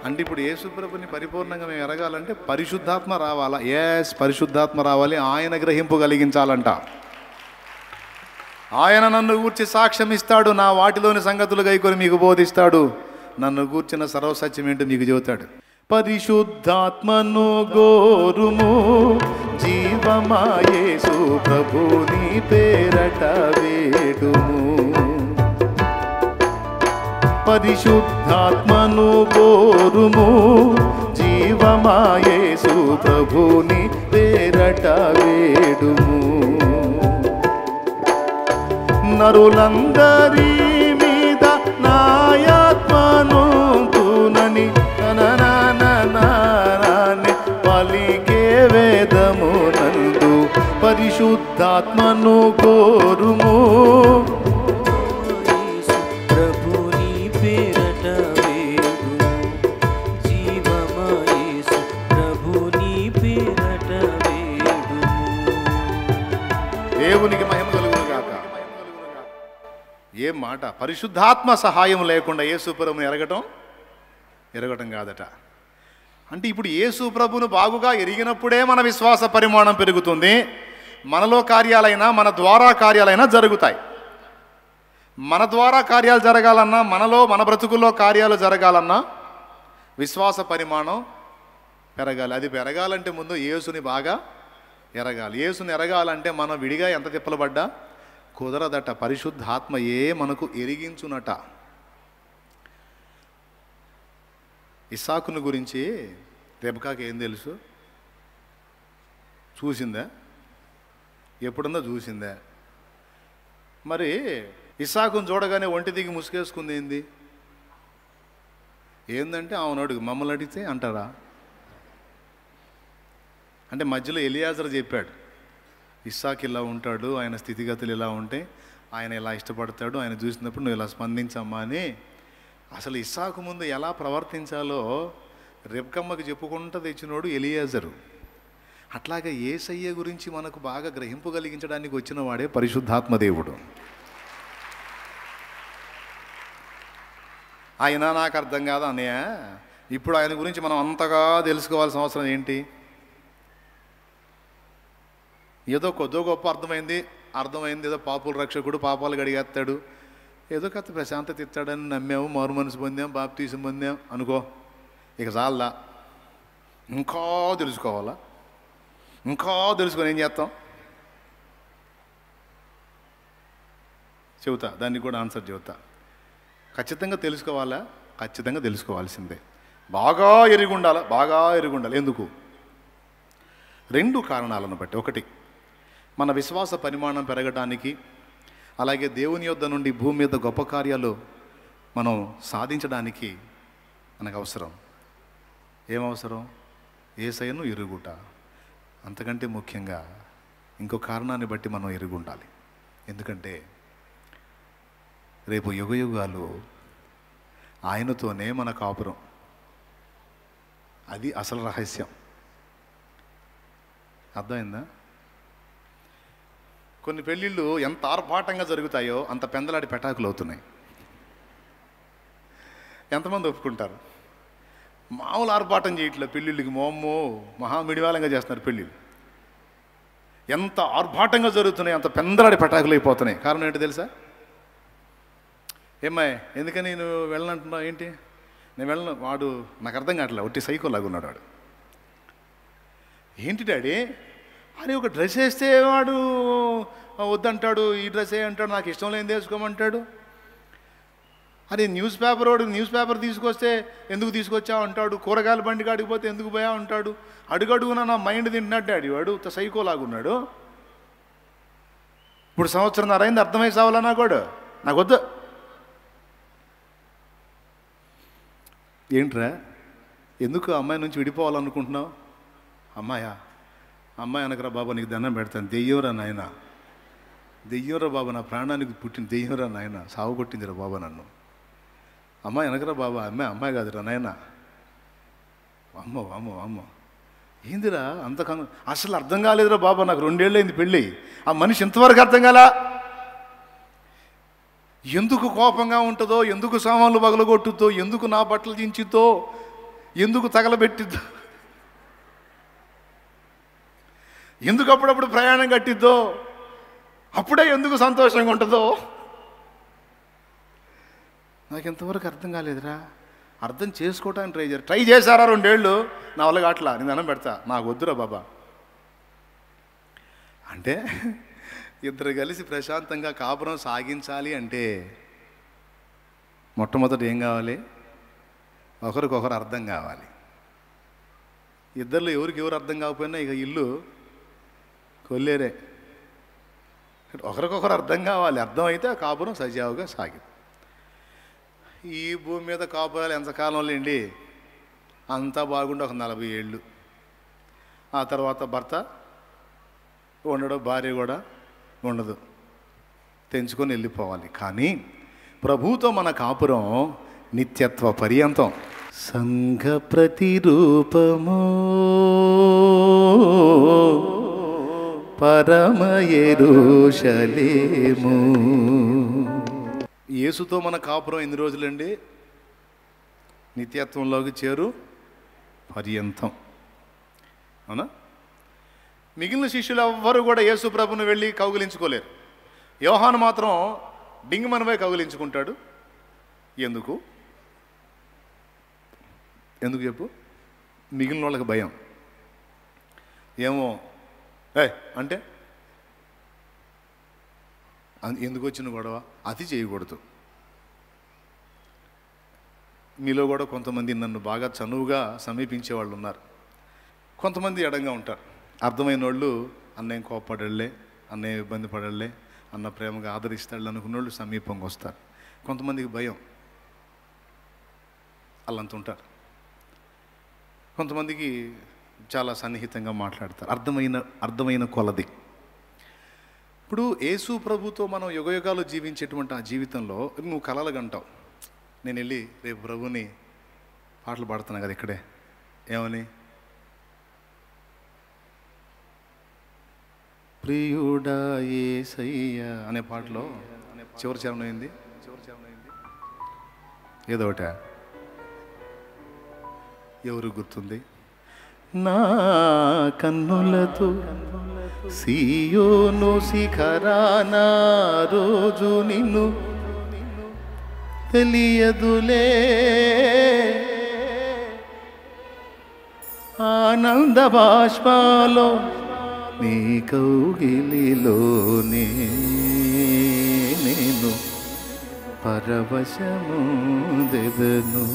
అంటే ఇప్పుడు యేసు ప్రభుని పరిపూర్ణంగా మేము ఎరగాలంటే పరిశుద్ధాత్మ రావాలా? ఎస్, పరిశుద్ధాత్మ రావాలి. ఆయన గ్రహింపు కలిగించాలంట. ఆయన నన్ను గూర్చి సాక్ష్యం ఇస్తాడు, నా వాటిలోని సంగతులు గైకొని మీకు బోధిస్తాడు, నన్ను గూర్చిన సర్వసత్యం ఏంటో మీకు చెబుతాడు. పరిశుద్ధాత్మను గోరుము, జీవమా యేసు ప్రభుని పేరట వేడుము. పరిశుద్ధాత్మను గోరుము, జీవమా యేసు ప్రభుని పేరట వేడుము. నరులందరి మీద నాయాత్మను తునని ననననననని పలికే వేదమునందు పరిశుద్ధాత్మను కోరుము. ప్రభుని పేరట వేడుము, జీవమా యేసు ప్రభుని పేరట వేడుము. దేవునికి మహిమ కలుగును గాక. ఏం మాట! పరిశుద్ధాత్మ సహాయం లేకుండా యేసు ప్రభుని ఎరగటం కాదట. అంటే ఇప్పుడు యేసు ప్రభును బాగుగా ఎరిగినప్పుడే మన విశ్వాస పరిమాణం పెరుగుతుంది. మనలో కార్యాలైనా మన ద్వారా కార్యాలైనా జరుగుతాయి. మన ద్వారా కార్యాలు జరగాలన్నా, మన బ్రతుకుల్లో కార్యాలు జరగాలన్నా విశ్వాస పరిమాణం పెరగాలి. అది పెరగాలంటే ముందు యేసుని బాగా ఎరగాలి. యేసుని ఎరగాలంటే మనం విడిగా ఎంత తిప్పలు పడ్డా కుదరదట. పరిశుద్ధాత్మయే మనకు ఎరిగించునట. ఇస్సాకును గురించి రెబెకాకి ఏం తెలుసు? చూసిందా? ఎప్పుడుందో చూసిందా? మరి ఇస్సాకును చూడగానే ఒంటి దిగి ముసుగేసుకుంది ఏందంటే అవును అడుగు, మమ్మల్ని అడిగితే అంటారా? అంటే మధ్యలో ఎలియాజరు చెప్పాడు, ఇస్సాకు ఇలా ఉంటాడు, ఆయన స్థితిగతులు ఇలా ఉంటాయి, ఆయన ఇలా ఇష్టపడతాడు, ఆయన చూసినప్పుడు నువ్వు ఇలా స్పందించమ్మా అని. అసలు ఇస్సాకు ముందు ఎలా ప్రవర్తించాలో రెబ్కమ్మకి చెప్పుకుంటూ తెచ్చినోడు ఎలియాజరు. అట్లాగే యేసయ్య గురించి మనకు బాగా గ్రహింపు కలిగించడానికి వచ్చిన వాడే పరిశుద్ధాత్మ దేవుడు. ఆయన నాకు అర్థం కాదు అన్నయ్య. ఇప్పుడు ఆయన గురించి మనం అంతగా తెలుసుకోవాల్సిన అవసరం ఏంటి? ఏదో కొద్దో గొప్ప అర్థమైంది, ఏదో పాపుల రక్షకుడు, పాపాలు గడిగేస్తాడు, ఏదో కథ ప్రశాంతత ఇస్తాడని నమ్మాము, మారు మనసు పొందాం, బాప్తీసం పొందాం అనుకో. ఇక చాలదా? ఇంకా తెలుసుకోవాలా? ఇంకా తెలుసుకొని ఏం చేస్తాం? చెబుతా, దానికి కూడా ఆన్సర్ చెబుతా. ఖచ్చితంగా తెలుసుకోవాలా? ఖచ్చితంగా తెలుసుకోవాల్సిందే. బాగా ఎరిగి ఉండాలి. ఎందుకు? 2 కారణాలను బట్టి. ఒకటి, మన విశ్వాస పరిమాణం పెరగడానికి, అలాగే దేవుని యొద్ద నుండి భూమి మీద గొప్ప కార్యాలు మనం సాధించడానికి మనకు అవసరం. ఏమవసరం? యేసయ్యను ఎరుగుట. అంతకంటే ముఖ్యంగా ఇంకో కారణాన్ని బట్టి మనం ఎరిగి ఉండాలి. ఎందుకంటే రేపు యుగయుగాలు ఆయనతోనే మన కాపురం. అది అసలు రహస్యం. అర్థమైందా? కొన్ని పెళ్ళిళ్ళు ఎంత ఆర్భాటంగా జరుగుతాయో అంత పెందలాడి పెటాకులు అవుతున్నాయి. ఎంతమంది ఒప్పుకుంటారు? మామూలు ఆర్భాటం చేయట్లే పెళ్ళిళ్ళకి. మోమ్మో మహామిడివాలంగా చేస్తున్నారు పెళ్ళిళ్ళు. ఎంత ఆర్భాటంగా జరుగుతున్నాయి, అంత పెందలాడి పెటాకులు అయిపోతున్నాయి. కారణం ఏంటి తెలుసా? ఏమ్మాయి ఎందుకని నువ్వు వెళ్ళనంటున్నావు? ఏంటి నేను వెళ్ళను? వాడు నాకు అర్థం కావట్లే, ఒట్టి సైకోలాగా ఉన్నాడు వాడు. ఏంటి డాడీ అని ఒక డ్రెస్ వేస్తే వాడు వద్దంటాడు, ఈ డ్రెస్ అంటాడు, నాకు ఇష్టం లేని వేసుకోమంటాడు. అరే న్యూస్ పేపర్ తీసుకొస్తే ఎందుకు తీసుకొచ్చావు అంటాడు, కూరగాయల బండి కాడికి పోతే ఎందుకు పోయా అంటాడు. అడుగడుగునా నా మైండ్ తింటున్నాడు డాడీ, వాడు సైకోలాగున్నాడు. ఇప్పుడు సంవత్సరంన్నర అయింది, అర్థమై సావాలా నాకు వద్దు. ఏంట్రా ఎందుకు అమ్మాయి నుంచి విడిపోవాలనుకుంటున్నావు? అమ్మాయి అనకరా బాబా, నీకు దండం పెడతాను, దెయ్యంరా నాయన, దెయ్యంరా బాబా, నా ప్రాణానికి పుట్టిన దెయ్యంరా నాయన, సాగు కొట్టిందిరా బాబా నన్ను. అమ్మాయి అనకరా బాబా, అమ్మాయి కాదురా నాయన. అమ్మో ఏందిరా అంత అసలు అర్థం కాలేదురా బాబా, నాకు 2 ఏళ్ళైంది పెళ్ళి, ఆ మనిషి ఇంతవరకు అర్థం కాలా. ఎందుకు కోపంగా ఉంటుందో, ఎందుకు సామాన్లు పగలగొట్టుతో, ఎందుకు నా బట్టలు దించుతో, ఎందుకు తగలబెట్టిద్దో, ఎందుకు అప్పుడప్పుడు ప్రయాణం కట్టిద్దో, అప్పుడే ఎందుకు సంతోషంగా ఉంటుందో నాకు ఇంతవరకు అర్థం కాలేదురా. అర్థం చేసుకోవటానికి ట్రై చేశారా 2 ఏళ్ళు, నా వల్ల అట్లా నేను దండం పెడతా, నాకు వద్దురా బాబా. అంటే ఇద్దరు కలిసి ప్రశాంతంగా కాపురం సాగించాలి అంటే మొట్టమొదటి ఏం కావాలి? ఒకరికొకరు అర్థం కావాలి. ఇద్దరిలో ఎవరికి అర్థం కాకపోయినా ఇక ఇల్లు కొల్లేరే. ఒకరికొకరు అర్థం కావాలి, అర్థమైతే ఆ కాపురం సజావుగా సాగింది. ఈ భూమి మీద కాపురాలు ఎంతకాలంలో అండి, అంతా బాగుండి ఒక 40 ఏళ్ళు, ఆ తర్వాత భర్త ఉండడు, భార్య కూడా ఉండదు, తెంచుకొని వెళ్ళిపోవాలి. కానీ ప్రభువుతో మన కాపురం నిత్యత్వ పర్యంతం. సంఘ ప్రతిరూపము పరమ యెరూషలేము. యేసుతో మన కాపురం ఎన్ని రోజులండి? నిత్యత్వంలోకి చేరు పర్యంతం. అవునా? మిగిలిన శిష్యులు ఎవ్వరూ కూడా యేసు ప్రభుని వెళ్ళి కౌగిలించుకోలేరు. యోహాను మాత్రం డింగమనపై కౌగిలించుకుంటాడు. ఎందుకు చెప్పు? మిగిలిన వాళ్ళకి భయం. ఏమో అంటే ఎందుకు వచ్చిన గొడవ, అది చేయకూడదు. మీలో కూడా కొంతమంది నన్ను బాగా చనువుగా సమీపించే వాళ్ళు ఉన్నారు, కొంతమంది ఎడంగా ఉంటారు. అర్థమైన వాళ్ళు అన్నయ్య కోపపడలే, అన్నయ్య ఇబ్బంది పడలే, అన్న ప్రేమగా ఆదరిస్తాడు అనుకున్న వాళ్ళు సమీపంగా వస్తారు. కొంతమందికి భయం, వాళ్ళంత ఉంటారు. కొంతమందికి చాలా సన్నిహితంగా మాట్లాడతారు, అర్థమైన కొలది. ఇప్పుడు యేసు ప్రభుతో మనం యుగయుగాలు జీవించేటువంటి ఆ జీవితంలో నువ్వు కలలు గంటావు. నేను వెళ్ళి రేపు ప్రభుని పాటలు పాడుతున్నా కదా ఇక్కడే, ఏమని? ప్రియుడా యేసయ్యా అనే పాటలో చివరి చరణం ఏంది? ఏదో ఒకట ఎవరు గుర్తుంది? నా కన్నులతో సీయోను శిఖరాన రోజు నిన్ను తెలియదులే, ఆనంద బాష్పాలో నీ కౌగిలిలోనే నేను పరవశము దెదను.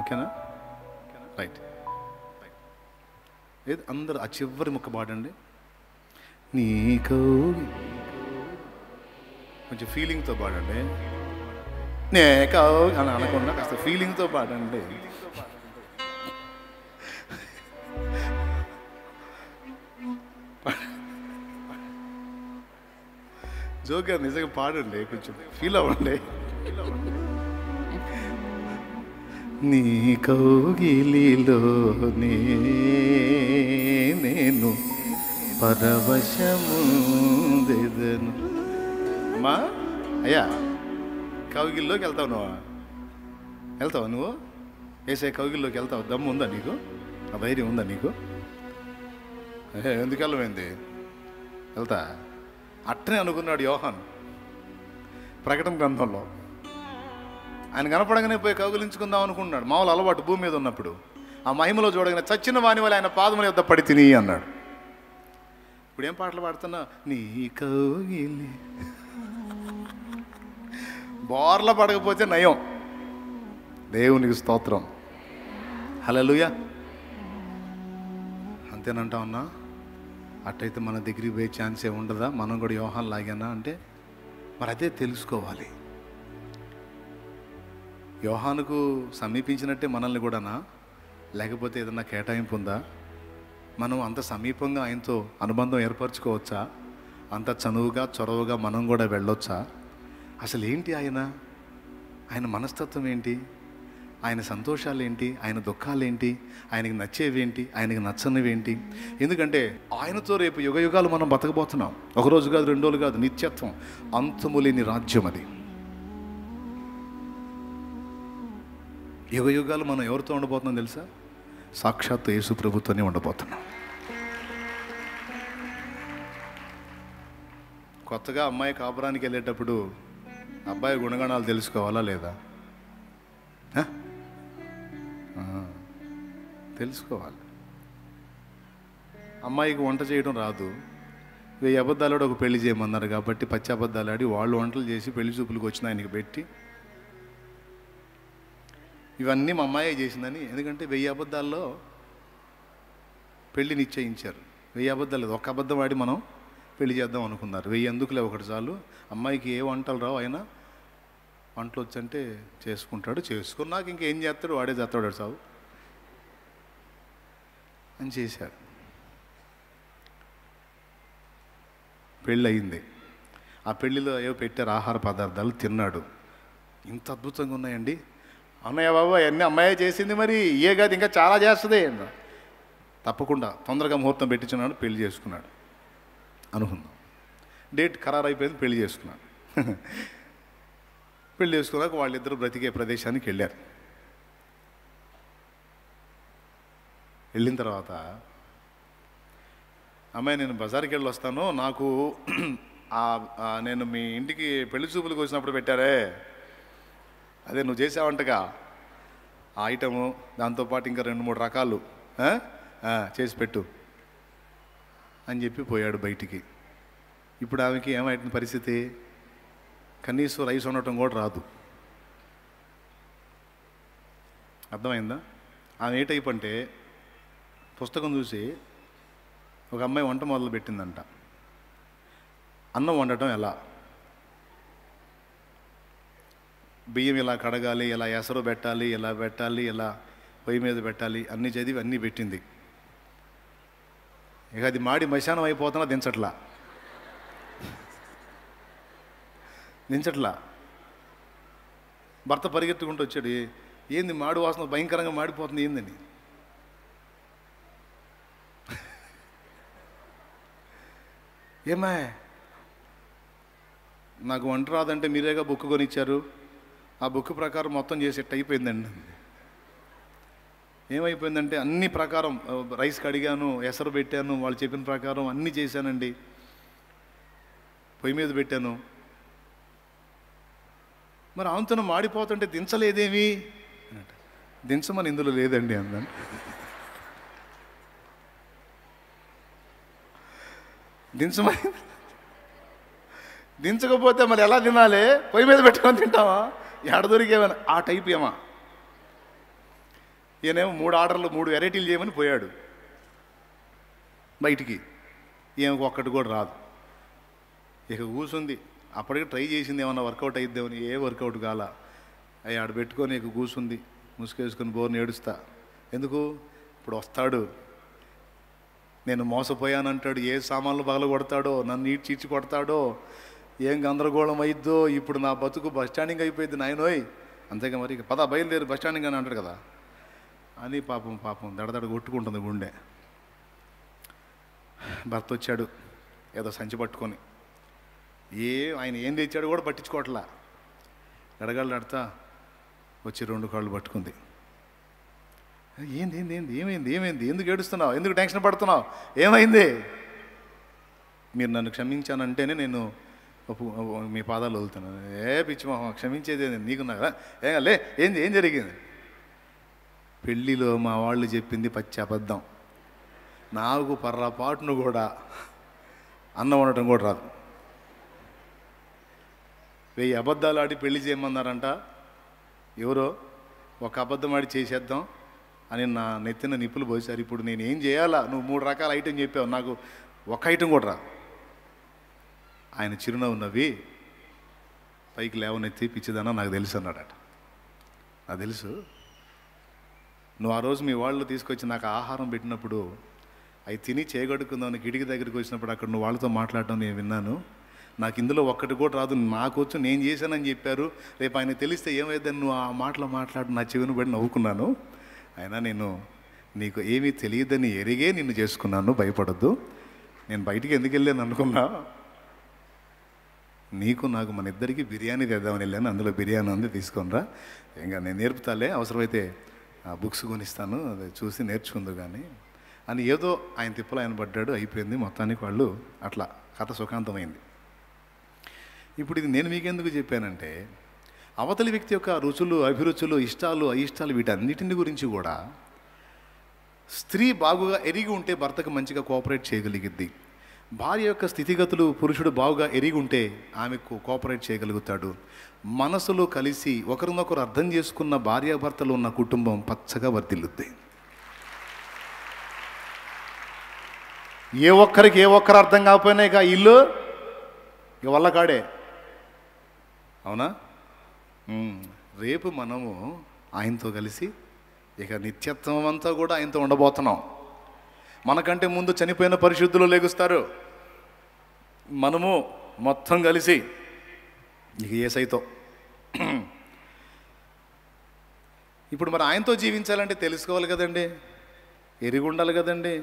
ఓకేనా? రైట్. ఏది అందరూ ఆ చివరి ముక్క పాడండి. నీ కొంచెం ఫీలింగ్తో పాడండి. నే అని అనకుండా కాస్త ఫీలింగ్తో పాడండి. జోగా నిజంగా పాడండి, కొంచెం ఫీల్ అవ్వండి. నీ కౌగిలిలోనే నేను పరవశము దెదను. అమ్మా అయ్యా, కౌగిల్లోకి వెళ్తావు నువ్వు వేసే కౌగిల్లోకి వెళ్తావు? దమ్ము ఉందా నీకు? ఆ ధైర్యం ఉందా నీకు? ఎందుకు వెళ్ళమైంది? వెళ్తా అట్టనే అనుకున్నాడు యోహాను ప్రకటన గ్రంథంలో. ఆయన కనపడంగానే పోయి కౌగిలించుకుందాం అనుకున్నాడు. మామూలు అలవాటు భూమి మీద ఉన్నప్పుడు. ఆ మహిమలో చూడగానే చచ్చిన వాని వల్ల ఆయన పాదముల యొద్ద పడి తిని అన్నాడు. ఇప్పుడు ఏం పాటలు పాడుతున్నా? నీ కౌగిలి బోర్ల పడకపోతే నయం. దేవునికి స్తోత్రం, హల్లెలూయా. అంతేనంటా ఉన్నా. అట్టయితే మన దగ్గరికి పోయే ఛాన్సే ఉండదా? మనం కూడా యోహాను లాగానా అంటే మరి అదే తెలుసుకోవాలి. యోహానుకు సమీపించినట్టే మనల్ని కూడానా? లేకపోతే ఏదన్నా కేటాయింపు ఉందా? మనం అంత సమీపంగా ఆయనతో అనుబంధం ఏర్పరచుకోవచ్చా? అంత చనువుగా చొరవగా మనం కూడా వెళ్ళొచ్చా? అసలు ఏంటి ఆయన మనస్తత్వం ఏంటి? ఆయన సంతోషాలు ఏంటి? ఆయన దుఃఖాలు ఏంటి? ఆయనకి నచ్చేవేంటి? ఆయనకి నచ్చనివేంటి? ఎందుకంటే ఆయనతో రేపు యుగ యుగాలు మనం బతకబోతున్నాం. ఒకరోజు కాదు, 2 రోజులు కాదు, నిత్యత్వం, అంతము లేని రాజ్యం అది. యుగ యుగాలు మనం ఎవరితో ఉండబోతున్నాం తెలుసా? సాక్షాత్తు యేసు ప్రభుతోనే ఉండబోతున్నాం. కొత్తగా అమ్మాయి కాపురానికి వెళ్ళేటప్పుడు అబ్బాయి గుణగణాలు తెలుసుకోవాలా లేదా? తెలుసుకోవాలి. అమ్మాయికి వంట చేయడం రాదు, 1000 అబద్ధాలు ఒక పెళ్లి చేయమన్నారు కాబట్టి పచ్చి అబద్ధాలు ఆడి వాళ్ళు వంటలు చేసి పెళ్లి చూపులకు వచ్చిన ఆయనకి పెట్టి ఇవన్నీ మా అమ్మాయి చేసిందని. ఎందుకంటే 1000 అబద్ధాల్లో పెళ్లి నిశ్చయించారు. 1000 అబద్ధాలు, ఒక అబద్ధం ఆడి మనం పెళ్లి చేద్దాం అనుకున్నారు. 1000 ఎందుకులే, ఒకటి చాలు. అమ్మాయికి ఏ వంటలు రావు, అయినా వంటలు వచ్చంటే చేసుకుంటాడు. చేసుకున్నాక ఇంకేం చేస్తాడు, వాడే చేస్తాడు సావు అని చేశారు. పెళ్ళి అయింది. ఆ పెళ్ళిలో ఏవో పెట్టారు ఆహార పదార్థాలు, తిన్నాడు. ఇంత అద్భుతంగా ఉన్నాయండి. అన్నయ్య బాబు అవన్నీ అమ్మాయి చేసింది, మరి ఏ కాదు ఇంకా చాలా చేస్తుంది. తప్పకుండా తొందరగా ముహూర్తం పెట్టించున్నాడు, పెళ్లి చేసుకున్నాడు అనుకుందాం. డేట్ ఖరారు అయిపోయింది, పెళ్లి చేసుకున్నాడు. పెళ్లి చేసుకున్నాక వాళ్ళిద్దరూ బ్రతికే ప్రదేశానికి వెళ్ళారు. వెళ్ళిన తర్వాత అమ్మాయి, నేను బజార్కి వెళ్ళి వస్తాను, నాకు నేను మీ ఇంటికి పెళ్లి చూపులకు వచ్చినప్పుడు పెట్టారే, అదే నువ్వు చేసావంటగా ఆ ఐటము, దాంతోపాటు ఇంకా 2-3 రకాలు చేసి పెట్టు అని చెప్పి పోయాడు బయటికి. ఇప్పుడు ఆమెకి ఏమైంది పరిస్థితి? కనీసం రైస్ ఉండటం కూడా రాదు. అర్థమైందా? ఆమె ఏ టైప్ అంటే, పుస్తకం చూసి ఒక అమ్మాయి వంట మొదలు పెట్టిందంట. అన్నం వండటం ఎలా, బియ్యం ఇలా కడగాలి, ఇలా ఎసరు పెట్టాలి, ఇలా పెట్టాలి, ఇలా పొయ్యి మీద పెట్టాలి, అన్నీ చదివి అన్నీ పెట్టింది. ఇక అది మాడి మశానం అయిపోతున్నా దించట్లా. భర్త పరిగెత్తుకుంటూ వచ్చాడు, ఏంది మాడి వాసన భయంకరంగా మాడిపోతుంది ఏందని. ఏమా నాకు వంట రాదంటే మీరేగా బుక్ కొనిచ్చారు, ఆ బుక్ ప్రకారం మొత్తం చేసేట్టు అయిపోయిందండి. ఏమైపోయిందంటే అన్ని ప్రకారం రైస్ కడిగాను, ఎసరు పెట్టాను, వాళ్ళు చెప్పిన ప్రకారం అన్నీ చేశానండి, పొయ్యి మీద పెట్టాను. మరి ఆంతను మాడిపోతుంటే దించలేదేమి? దించమని ఇందులో లేదండి అందని. దించకపోతే మరి ఎలా తినాలి? పొయ్యి మీద పెట్టుకొని తింటావా? ఎడ దొరికేమని ఆ టైప్ ఏమా. ఈయనేమో 3 ఆర్డర్లు 3 వెరైటీలు చేయమని పోయాడు బయటికి. ఏమో ఒక్కటి కూడా రాదు. ఇక కూర్చుంది. అప్పటికి ట్రై చేసింది ఏమన్నా వర్కౌట్ అయిద్దామని, ఏ వర్కౌట్ కాల. అవి ఆడ పెట్టుకొని ఇక కూర్చుంది, ముసుకేసుకొని బోర్ని ఏడుస్తా. ఎందుకు? ఇప్పుడు వస్తాడు, నేను మోసపోయానంటాడు, ఏ సామాన్లు పగల కొడతాడో, నన్ను చీడ్చి కొడతాడో, ఏం గందరగోళం అయిద్దో, ఇప్పుడు నా బతుకు బస్ స్టాండింగ్ అయిపోయింది నాయనోయ్. అంతేగా మరి, పద బయలుదేరి బస్ స్టాండింగ్ అని అంటాడు కదా అని. పాపం దడదడ కొట్టుకుంటుంది గుండె. భర్త వచ్చాడు ఏదో సంచి పట్టుకొని, ఆయన ఏం తెచ్చాడు కూడా పట్టించుకోవట్లా. ఎడగాళ్ళాడుతా వచ్చి 2 కాళ్ళు పట్టుకుంది. ఏంది ఏమైంది ఎందుకు ఏడుస్తున్నావు, ఎందుకు టెన్షన్ పడుతున్నావు, ఏమైంది? మీరు నన్ను క్షమించానంటేనే నేను మీ పాదాలు వదులుతున్నాను. పిచ్చి మొహం, క్షమించేది నీకు నారా? లే, ఏం జరిగింది? పెళ్ళిలో మా వాళ్ళు చెప్పింది పచ్చి అబద్ధం. నాకు పొర్రపాటును కూడా అన్నం వండటం కూడా రాదు. 1000 అబద్ధాలు ఆడి పెళ్లి చేయమన్నారంట. ఎవరో ఒక అబద్ధం ఆడి చేసేద్దాం అని నా నెత్తిన నిప్పులు పోసారు. ఇప్పుడు నేను ఏం చేయాలా? నువ్వు 3 రకాల ఐటెం చెప్పావు, నాకు ఒక ఐటెం కూడా రాదు. ఆయన చిరునవ్వు నవ్వి పైకి లేవనెత్తి, పిచ్చిదానా నాకు తెలుసు అన్నాడట. నాకు తెలుసు, నువ్వు ఆ రోజు మీ వాళ్ళు తీసుకొచ్చి నాకు ఆహారం పెట్టినప్పుడు అవి తిని చేయగడుకుందామని కిటికీ దగ్గరికి వచ్చినప్పుడు అక్కడ నువ్వు వాళ్ళతో మాట్లాడటం నేను విన్నాను. నాకు ఇందులో ఒక్కటి కూడా రాదు, నాకు వచ్చి నేను చేశానని చెప్పారు. రేపు ఆయన తెలిస్తే ఏమైందని నువ్వు ఆ మాటలో మాట్లాడి నా చెవిని బట్టి నవ్వుకున్నాను. అయినా నేను నీకు ఏమీ తెలియదని ఎరిగే నిన్ను చేసుకున్నాను, భయపడద్దు. నేను బయటికి ఎందుకు వెళ్ళాను అనుకున్నా, నీకు నాకు మన ఇద్దరికి బిర్యానీ తెద్దామని వెళ్ళాను. అందులో బిర్యానీ ఉంది, తీసుకొనిరా. ఇంకా నేను నేర్పుతాలే, అవసరమైతే బుక్స్ కొనిస్తాను, అది చూసి నేర్చుకుందు కానీ అని ఏదో ఆయన తిప్పలు ఆయన పడ్డాడు. అయిపోయింది మొత్తానికి, వాళ్ళు అట్లా కథ సుఖాంతమైంది. ఇప్పుడు ఇది నేను మీకెందుకు చెప్పానంటే, అవతలి వ్యక్తి యొక్క రుచులు, అభిరుచులు, ఇష్టాలు, అయిష్టాలు వీటన్నిటిని గురించి కూడా స్త్రీ బాగుగా ఎరిగి ఉంటే భర్తకు మంచిగా కోఆపరేట్ చేయగలిగిద్ది. భార్య యొక్క స్థితిగతులు పురుషుడు బాగుగా ఎరిగి ఉంటే ఆమెకు కోఆపరేట్ చేయగలుగుతాడు. మనసులో కలిసి ఒకరినొకరు అర్థం చేసుకున్న భార్యాభర్తలు ఉన్న కుటుంబం పచ్చగా వర్ధిల్లుద్ది. ఏ ఒక్కరు అర్థం కాకపోయినా ఇక ఇల్లు ఇక వల్ల కాడే. అవునా? రేపు మనము ఆయనతో కలిసి ఇక నిత్యత్వం అంతా కూడా ఆయనతో ఉండబోతున్నాం. మనకంటే ముందు చనిపోయిన పరిశుద్ధులు లెగుస్తారు, మనము మొత్తం కలిసి ఇక యేసయ్యతో. ఇప్పుడు మరి ఆయనతో జీవించాలంటే తెలుసుకోవాలి కదండి, ఎరిగి ఉండాలి కదండి.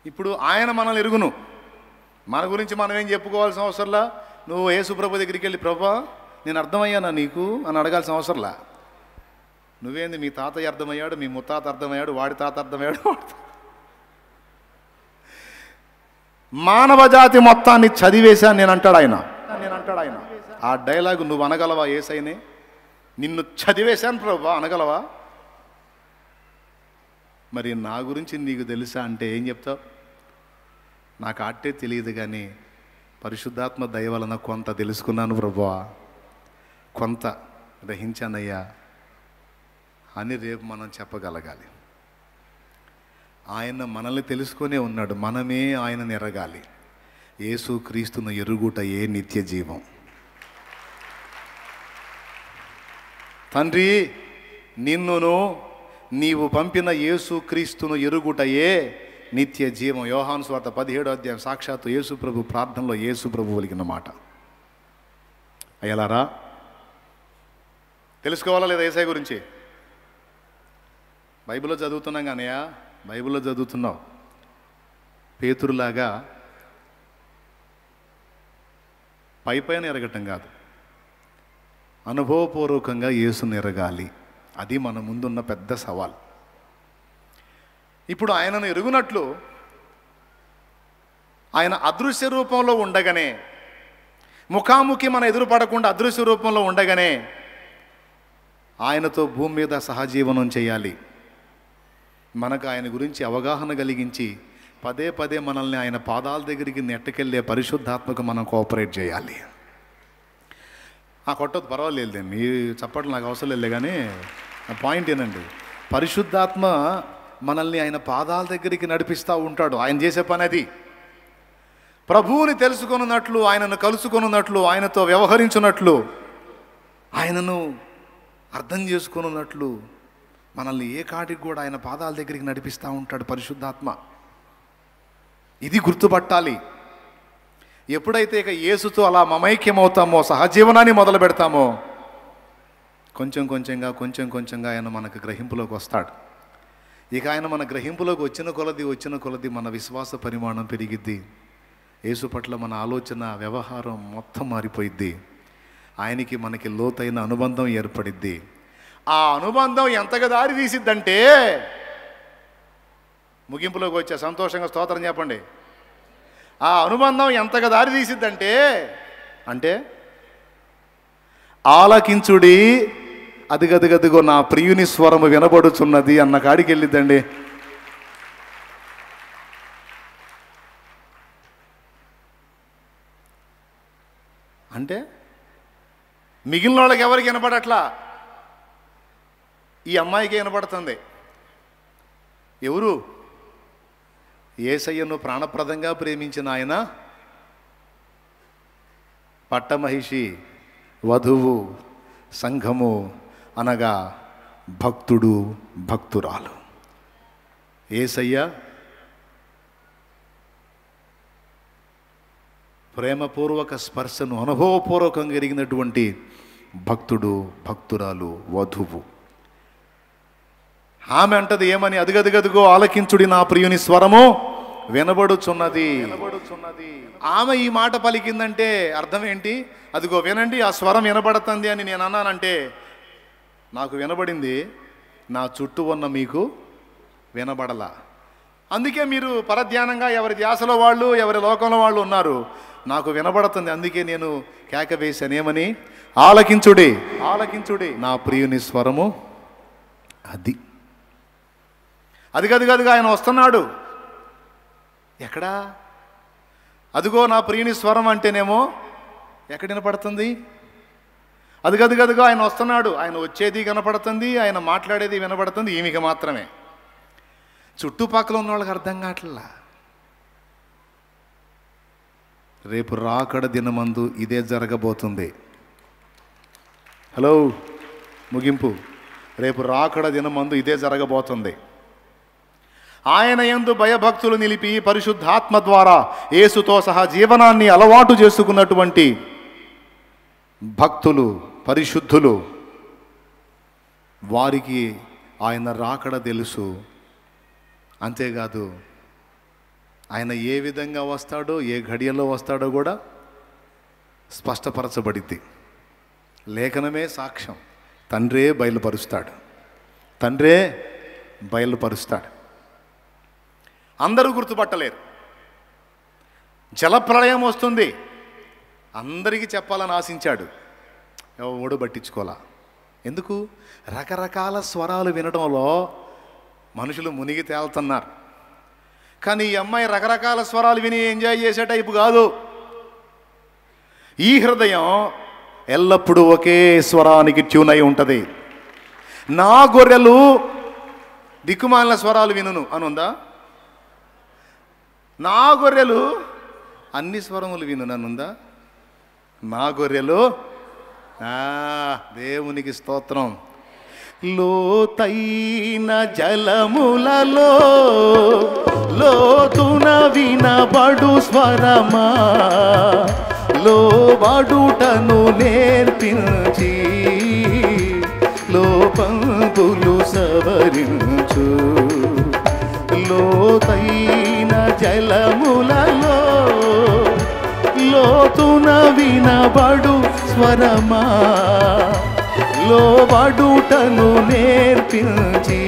ఇప్పుడు ఆయన మనల్ని ఎరుగును, మన గురించి మనం ఏం చెప్పుకోవాల్సిన అవసరంలా. నువ్వు యేసుప్రభు దగ్గరికి వెళ్ళి, ప్రభా నేను అర్థమయ్యానా నీకు అని అడగాల్సిన అవసరంలా. నువ్వేంది, మీ తాతయ్య అర్థమయ్యాడు, మీ ముత్తాత అర్థమయ్యాడు, వాడి తాత అర్థమయ్యాడు. మానవ జాతి మొత్తాన్ని చదివేశాను నేను అంటాడు ఆయన. ఆ డైలాగు నువ్వు అనగలవా? యేసయ్యనే నిన్ను చదివేశాను ప్రభా అనగలవా? మరి నా గురించి నీకు తెలుసా అంటే ఏం చెప్తావు? నాకు అట్టే తెలియదు కానీ పరిశుద్ధాత్మ దయ వలన కొంత తెలుసుకున్నాను ప్రభువా, కొంత గ్రహించానయ్యా అని రేపు మనం చెప్పగలగాలి. ఆయన మనల్ని తెలుసుకునే ఉన్నాడు, మనమే ఆయనను ఎరగాలి. యేసు క్రీస్తును ఎరుగుట ఏ నిత్య జీవం. తండ్రి నిన్నును నీవు పంపిన యేసు క్రీస్తును ఎరుగుటయే నిత్య జీవం. యోహాను సువార్త 17వ అధ్యాయం సాక్షాత్తు యేసు ప్రభు ప్రార్థనలో యేసు ప్రభు పలికిన మాట. అయ్యలారా తెలుసుకోవాలా లేదా యేసయ్య గురించి? బైబిల్లో చదువుతున్నాం కానీ బైబిల్లో చదువుతున్నావు, పేతురులాగా పైపైన ఎరగటం కాదు, అనుభవపూర్వకంగా యేసుని ఎరగాలి. అది మన ముందున్న పెద్ద సవాల్. ఇప్పుడు ఆయనను ఎరుగునట్లు ఆయన అదృశ్య రూపంలో ఉండగానే, ముఖాముఖి మన ఎదురుపడకుండా అదృశ్య రూపంలో ఉండగానే ఆయనతో భూమి మీద సహజీవనం చేయాలి. మనకు ఆయన గురించి అవగాహన కలిగించి పదే పదే మనల్ని ఆయన పాదాల దగ్గరికి నెట్టకెళ్ళే పరిశుద్ధాత్మకు మనం కోఆపరేట్ చేయాలి. కొట్టదు పర్వాలేదు, మీ చప్పట్లు నాకు అవసరం లేదు కానీ ఆ పాయింట్ ఏనండి, పరిశుద్ధాత్మ మనల్ని ఆయన పాదాల దగ్గరికి నడిపిస్తూ ఉంటాడు. ఆయన చేసే పని అది. ప్రభువుని తెలుసుకొనున్నట్లు, ఆయనను కలుసుకొనున్నట్లు, ఆయనతో వ్యవహరించున్నట్లు, ఆయనను అర్థం చేసుకొనున్నట్లు మనల్ని ఏ కాటికి కూడా ఆయన పాదాల దగ్గరికి నడిపిస్తూ ఉంటాడు పరిశుద్ధాత్మ. ఇది గుర్తుపట్టాలి. ఎప్పుడైతే ఇక యేసుతో అలా మమైక్యమవుతామో, సహజీవనాన్ని మొదలు పెడతామో, కొంచెం కొంచెంగా ఆయన మనకు గ్రహింపులోకి వస్తాడు. ఇక ఆయన మన గ్రహింపులోకి వచ్చిన కొలది మన విశ్వాస పరిమాణం పెరిగిద్ది. యేసు పట్ల మన ఆలోచన, వ్యవహారం మొత్తం మారిపోయిద్ది. ఆయనకి మనకి లోతైన అనుబంధం ఏర్పడిద్ది. ఆ అనుబంధం ఎంతగా దారి తీసిద్దంటే, ముగింపులోకి వచ్చే సంతోషంగా స్తోత్రం చెప్పండి. ఆ అనుబంధం ఎంతగా దారి తీసిద్దంటే, అంటే ఆలకించుడి అదిగదిగదిగో నా ప్రియుని స్వరము వినబడుచున్నది అన్న కాడికి వెళ్ళిద్దండి. అంటే మిగిలిన వాళ్ళకి ఎవరికి వినపడట్లా, ఈ అమ్మాయికి వినపడుతుంది. ఎవరు? యేసయ్యను ప్రాణప్రదంగా ప్రేమించిన ఆయన, పట్టమహిషి, వధువు, సంఘము అనగా భక్తుడు, భక్తురాలు. యేసయ్య ప్రేమపూర్వక స్పర్శను అనుభవపూర్వకంగా ఎరిగినటువంటి భక్తుడు, భక్తురాలు, వధువు. ఆమె అంటది ఏమని? అదిగదిగదిగో ఆలకించుడి నా ప్రియుని స్వరము వినబడుచున్నది. ఆమె ఈ మాట పలికిందంటే అర్థం ఏంటి? అదిగో వినండి, ఆ స్వరం వినబడుతుంది అని నేను అన్నానంటే, నాకు వినబడింది, నా చుట్టూ ఉన్న మీకు వినబడలా. అందుకే మీరు పరధ్యానంగా ఎవరి ధ్యాసలో వాళ్ళు, ఎవరి లోకంలో వాళ్ళు ఉన్నారు. నాకు వినబడుతుంది, అందుకే నేను కేక వేశాను. ఏమని? ఆలకించుడి, ఆలకించుడి నా ప్రియుని స్వరము. అదిగదిగదిగా ఆయన వస్తున్నాడు. ఎక్కడా? అదిగో నా ప్రియుని స్వరం అంటేనేమో ఎక్కడ వినపడుతుంది? అదిగదిగదిగా ఆయన వస్తున్నాడు. ఆయన వచ్చేది కనపడుతుంది, ఆయన మాట్లాడేది వినపడుతుంది. ఈమెకి మాత్రమే. చుట్టుపక్కల ఉన్న వాళ్ళకి అర్థం కావట్లా. రేపు రాకడ దినమందు ఇదే జరగబోతుంది. హలో, ముగింపు. రేపు రాకడ దినమందు ఇదే జరగబోతుంది. ఆయన యందు భయభక్తులు నిలిపి పరిశుద్ధాత్మ ద్వారా యేసుతో సహా జీవనాన్ని అలవాటు చేసుకున్నటువంటి భక్తులు, పరిశుద్ధులు, వారికి ఆయన రాకడ తెలుసు. అంతేకాదు, ఆయన ఏ విధంగా వస్తాడో, ఏ ఘడియలో వస్తాడో కూడా స్పష్టపరచబడిద్ది. లేఖనమే సాక్ష్యం. తండ్రే బయలుపరుస్తాడు, తండ్రే బయలుపరుస్తాడు. అందరూ గుర్తుపట్టలేరు. జలప్రళయం వస్తుంది, అందరికీ చెప్పాలని ఆశించాడు, ఎవడు పట్టించుకోలా. ఎందుకు? రకరకాల స్వరాలు వినడంలో మనుషులు మునిగి తేలుతున్నారు. కానీ ఈ అమ్మాయి రకరకాల స్వరాలు విని ఎంజాయ్ చేసే టైపు కాదు. ఈ హృదయం ఎల్లప్పుడూ ఒకే స్వరానికి ట్యూన్ అయి ఉంటుంది. నా గొర్రెలు దిక్కుమాలిన స్వరాలు వినును అని ఉందా? నా గొర్రెలు అన్ని స్వరములు వినుననుందా? నా గొర్రెలు దేవునికి స్తోత్రం. లోతైన జలములలో లోతున వినబడు స్వరమా, లోబడుటను నేర్పించి లోపంబులు సవరించు. లోతైన జలములలో లోతున వినబడు స్వరమా, లోబడుటను నేర్పించి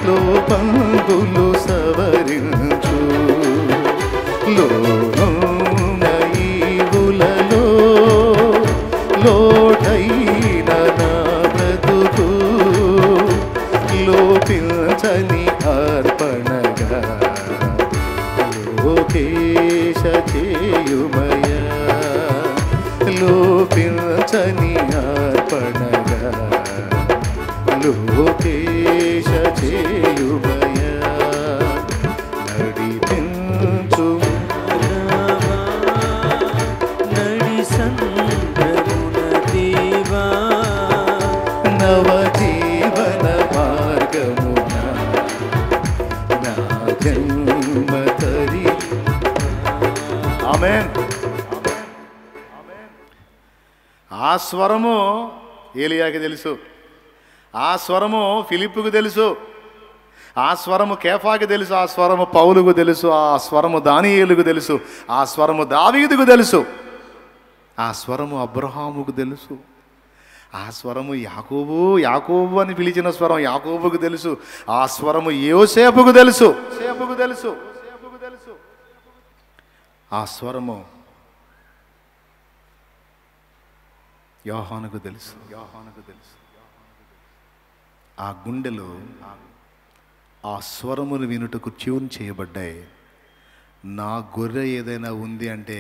లోపంబులు సవరించు. లోన ఈవులలో లోటైన నా బ్రతుకు లోపించని అర్పణగా లోకేశ చేయుమయా. లోపించని అర్పణగా లోకేశ చేయుమయా. నడిపించు నడి సంద్రమున దేవా, నవజీవన మార్గమున నా జన్మ తరి. ఆమేన్. ఆ స్వరము ఏలియాకి తెలుసు, ఆ స్వరము ఫిలిప్పుకు తెలుసు, ఆ స్వరము కేఫాకి తెలుసు, ఆ స్వరము పౌలుకు తెలుసు, ఆ స్వరము దానియేలుకు తెలుసు, ఆ స్వరము దావీదుకు తెలుసు, ఆ స్వరము అబ్రహాముకు తెలుసు, ఆ స్వరము యాకోబు యాకోబు అని పిలిచిన స్వరం యాకోబుకు తెలుసు, ఆ స్వరము యోసేపుకు తెలుసు, ఆ స్వరము యోహానుకు తెలుసు. ఆ గుండెలు ఆ స్వరమును వినుటకు ట్యూన్ చేయబడ్డాయి. నా గొర్రె ఏదైనా ఉంది అంటే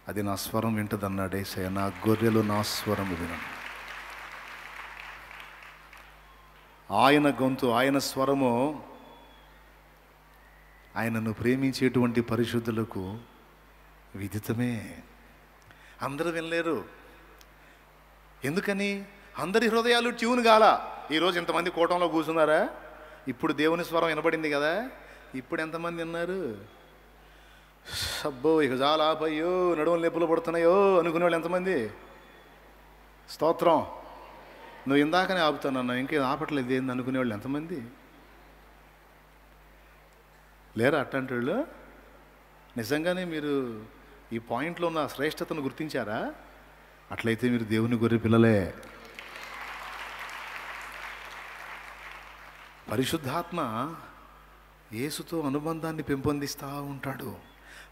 అది నా స్వరం వింటదన్నాడు యేసయ్య. నా గొర్రెలు నా స్వరము వినను. ఆయన గొంతు, ఆయన స్వరము ఆయనను ప్రేమించేటువంటి పరిశుద్ధులకు విదితమే. అందరూ వినలేరు. ఎందుకని? అందరి హృదయాలు ట్యూన్ కాల. ఈరోజు ఇంతమంది కూటంలో కూర్చున్నారా? ఇప్పుడు దేవుని స్వరం వినబడింది కదా. ఇప్పుడు ఎంతమంది విన్నారు? అబ్బో ఇక చాలా ఆపయ్యో, నడుములు నొప్పులు పడుతున్నాయో అనుకునే వాళ్ళు ఎంతమంది? స్తోత్రం. నువ్వు ఇందాకనే ఆపుతానన్నా, ఇంకేం ఆపట్లేదు ఏంది అనుకునేవాళ్ళు ఎంతమంది లేరా? అట్లాంటి వాళ్ళు నిజంగానే మీరు ఈ పాయింట్లో ఉన్న శ్రేష్టతను గుర్తించారా? అట్లయితే మీరు దేవుని గొర్రె పిల్లలే. పరిశుద్ధాత్మ యేసుతో అనుబంధాన్ని పెంపొందిస్తూ ఉంటాడు.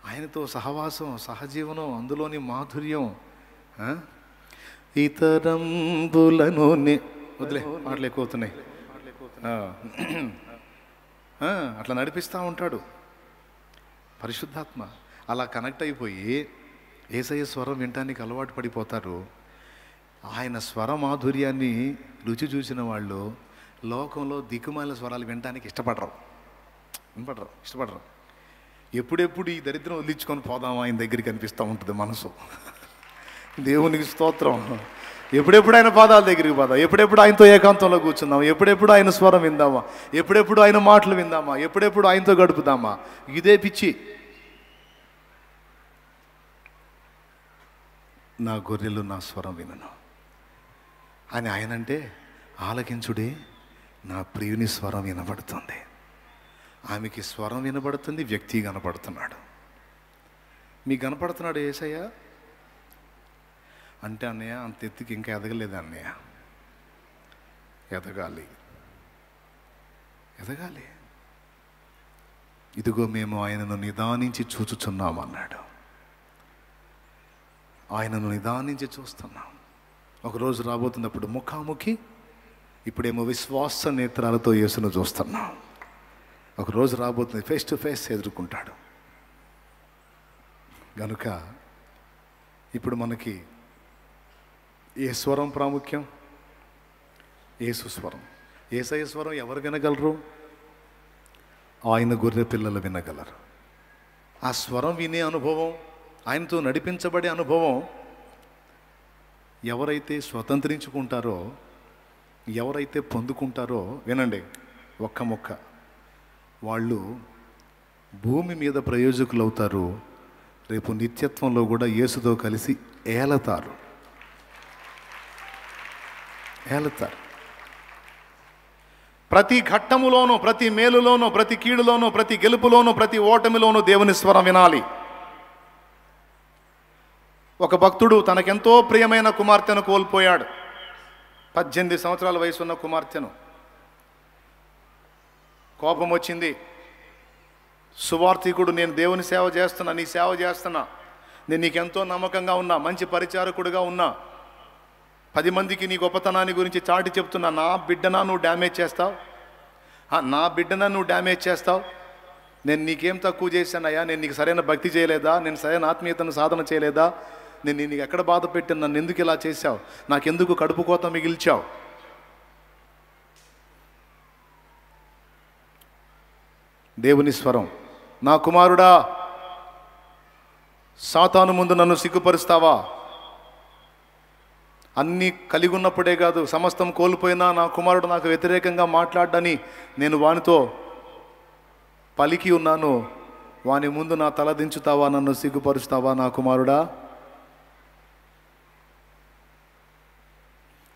ఆయనతో సహవాసం, సహజీవనం, అందులోని మాధుర్యం. ఇతరంబులను వదిలే మాటలు ఎక్కువవుతున్నాయి. అట్లా నడిపిస్తూ ఉంటాడు పరిశుద్ధాత్మ. అలా కనెక్ట్ అయిపోయి యేసయ్య స్వరం వినటానికి అలవాటు పడిపోతారు. ఆయన స్వర మాధుర్యాన్ని రుచి చూసిన వాళ్ళు లోకంలో దిక్కుమాలిన స్వరాలు వినటానికి ఇష్టపడరు. ఎప్పుడెప్పుడు ఈ దరిద్రం వదిలించుకొని పోదామా ఆయన దగ్గరికి అనిపిస్తూ ఉంటుంది మనసు. దేవునికి స్తోత్రం. ఎప్పుడెప్పుడు ఆయన పాదాల దగ్గరికి పోదాం, ఎప్పుడెప్పుడు ఆయనతో ఏకాంతంలో కూర్చుందాం, ఎప్పుడెప్పుడు ఆయన స్వరం విందామా, ఎప్పుడెప్పుడు ఆయన మాటలు విందామా, ఎప్పుడెప్పుడు ఆయనతో గడుపుదామా. ఇదే పిచ్చి. నా గొర్రెలు నా స్వరం వినను అని ఆయనంటే, ఆలకించుడే నా ప్రియుని స్వరం వినబడుతుంది. ఆమెకి స్వరం వినబడుతుంది, వ్యక్తి కనపడుతున్నాడు. మీకు కనపడుతున్నాడు యేసయ్య అంటే, అన్నయ్య అంత ఎత్తుకి ఇంకా ఎదగలేదు అన్నయ్య, ఎదగాలి. ఇదిగో మేము ఆయనను నిదానించి చూచుచున్నామన్నాడు. ఆయనను నిదానించి చూస్తున్నాం. ఒకరోజు రాబోతున్నప్పుడు ముఖాముఖి, ఇప్పుడేమో విశ్వాస నేత్రాలతో యేసును చూస్తున్నాం. ఒకరోజు రాబోతుంది, ఫేస్ టు ఫేస్ ఎదుర్కొంటాడు. గనుక ఇప్పుడు మనకి ఏ స్వరం ప్రాముఖ్యం? యేసు స్వరం. యేసయ్య స్వరం ఎవరు వినగలరు? ఆయన గొర్రె పిల్లలు వినగలరు. ఆ స్వరం వినే అనుభవం, ఆయనతో నడిపించబడే అనుభవం ఎవరైతే స్వతంత్రించుకుంటారో, ఎవరైతే పొందుకుంటారో, వినండి ఒక్క మొక్క, వాళ్ళు భూమి మీద ప్రయోజకులు అవుతారు. రేపు నిత్యత్వంలో కూడా యేసుతో కలిసి ఏలతారు. ప్రతి ఘట్టములోనూ, ప్రతి మేలులోనూ, ప్రతి కీడులోనూ, ప్రతి గెలుపులోనూ, ప్రతి ఓటమిలోనూ దేవుని స్వరం వినాలి. ఒక భక్తుడు తనకెంతో ప్రియమైన కుమార్తెను కోల్పోయాడు. 18 సంవత్సరాల వయసున్న కుమార్తెను. కోపం వచ్చింది. సువార్థికుడు, నేను దేవుని సేవ చేస్తున్నా, నీ సేవ చేస్తున్నా, నేను నీకెంతో నమ్మకంగా ఉన్నా, మంచి పరిచారకుడుగా ఉన్నా, 10 మందికి నీ గొప్పతనాన్ని గురించి చాటి చెప్తున్నా, నా బిడ్డనా నువ్వు డ్యామేజ్ చేస్తావు? నేను నీకేం తక్కువ చేశానయ్యా? నేను నీకు సరైన భక్తి చేయలేదా? నేను సరైన ఆత్మీయతను సాధన చేయలేదా? నేను నీకు ఎక్కడ బాధ పెట్టాను? నన్ను ఎందుకు ఇలా చేశావు? నాకెందుకు కడుపు కోత మిగిల్చావు? దేవుని స్వరం, నా కుమారుడా, సాతాను ముందు నన్ను సిగ్గుపరుస్తావా? అన్నీ కలిగి ఉన్నప్పుడే కాదు, సమస్తం కోల్పోయినా నా కుమారుడు నాకు వ్యతిరేకంగా మాట్లాడని నేను వానితో పలికి ఉన్నాను. వాని ముందు నా తల దించుతావా? నన్ను సిగ్గుపరుస్తావా నా కుమారుడా?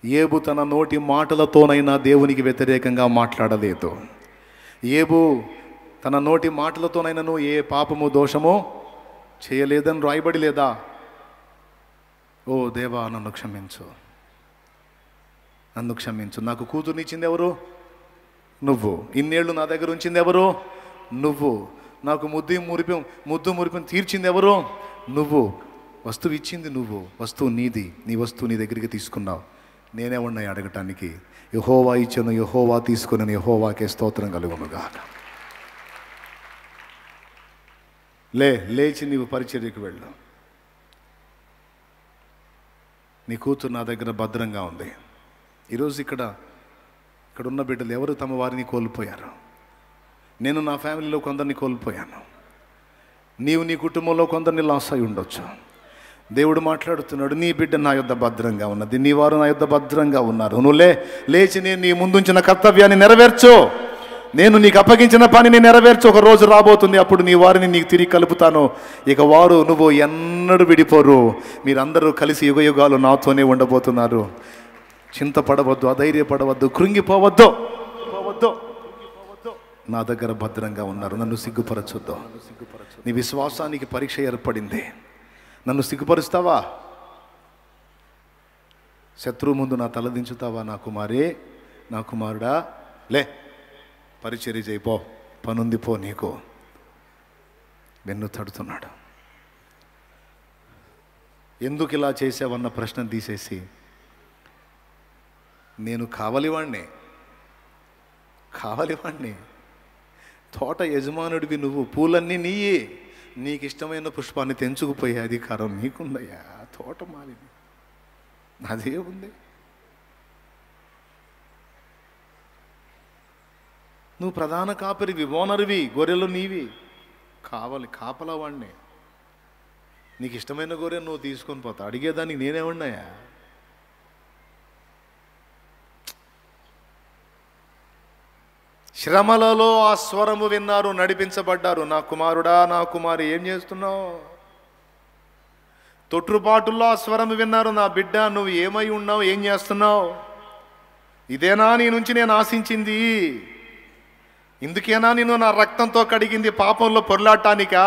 ఏబు తన నోటి మాటలతోనైనా దేవునికి వ్యతిరేకంగా మాట్లాడలేదు. ఏబు తన నోటి మాటలతోనైనాను ఏ పాపము దోషమో చేయలేదని రాయబడి లేదా? ఓ దేవా, నన్ను క్షమించు. నాకు కూతుర్నిచ్చింది ఎవరు? నువ్వు. ఇన్నేళ్ళు నా దగ్గర ఉంచింది ఎవరు? నువ్వు. నాకు ముద్దు మురిపం తీర్చింది ఎవరు? నువ్వు. వస్తువు ఇచ్చింది నువ్వు, వస్తువు నీది, నీ వస్తువు నీ దగ్గరికి తీసుకున్నావు. నేనేమన్నాయి అడగటానికి? యెహోవా ఇచ్చెను, యెహోవా తీసుకుని, యెహోవాకే స్తోత్రం కలుగునుగాక. లేచి నీవు పరిచర్యకు వెళ్ళు. నీ కూతురు నా దగ్గర భద్రంగా ఉంది. ఈరోజు ఇక్కడ ఉన్న బిడ్డలు ఎవరు తమ వారిని కోల్పోయారు? నేను నా ఫ్యామిలీలో కొందరిని కోల్పోయాను. నీవు నీ కుటుంబంలో కొందరిని లాస్ అయి ఉండొచ్చు. దేవుడు మాట్లాడుతున్నాడు, నీ బిడ్డ నా యొద్ద భద్రంగా ఉన్నది, నీ వారు నా యొద్ద భద్రంగా ఉన్నారు. నువ్వు లేచి నేను నీ ముందుంచిన కర్తవ్యాన్ని నెరవేర్చు, నేను నీకు అప్పగించిన పనిని నెరవేర్చు. ఒక రోజు రాబోతుంది, అప్పుడు నీ వారిని నీకు తిరిగి కలుపుతాను. ఇక వారు నువ్వు ఎన్నడూ విడిపోరు. మీరందరూ కలిసి యుగయుగాలు నాతోనే ఉండబోతున్నారు. చింతపడవద్దు, అధైర్యపడవద్దు, కృంగిపోవద్దు. నా దగ్గర భద్రంగా ఉన్నారు. నన్ను సిగ్గుపరచొద్దు. నీ విశ్వాసానికి పరీక్ష ఏర్పడింది. నన్ను సిగ్గుపరుస్తావా? శత్రువు ముందు నా తలదించుతావా? నా కుమారే, నా కుమారుడా, లే పరిచర్య చేయిపో, పనుంది పో. నీకు వెన్ను తడుతున్నాడు. ఎందుకు ఇలా చేసావన్న ప్రశ్న తీసేసి, నేను కావలివాణ్ణి. తోట యజమానుడివి నువ్వు, పూలన్నీ నీయే. నీకు ఇష్టమైన పుష్పాన్ని తెంచుకుపోయే అధికారం నీకుందయ్యా. తోట మాలిది, అదే ఉంది. నువ్వు ప్రధాన కాపరివి, ఓనర్వి, గొర్రెలు నీవి. కాపలవాణ్ణి. నీకు ఇష్టమైన గొర్రె నువ్వు తీసుకొని పోతా. అడిగేదానికి నేనేమన్నాయా? శ్రమలలో ఆ స్వరము విన్నారు, నడిపించబడ్డారు. నా కుమారుడా, నా కుమారి, ఏం చేస్తున్నావు? తొట్టుపాటుల్లో ఆ స్వరము విన్నారు. నా బిడ్డ, నువ్వు ఏమై ఉన్నావు, ఏం చేస్తున్నావు? ఇదేనా నీ నుంచి నేను ఆశించింది? ఇందుకేనా నేను నా రక్తంతో కడిగింది? పాపంలో పొర్లాటానికా?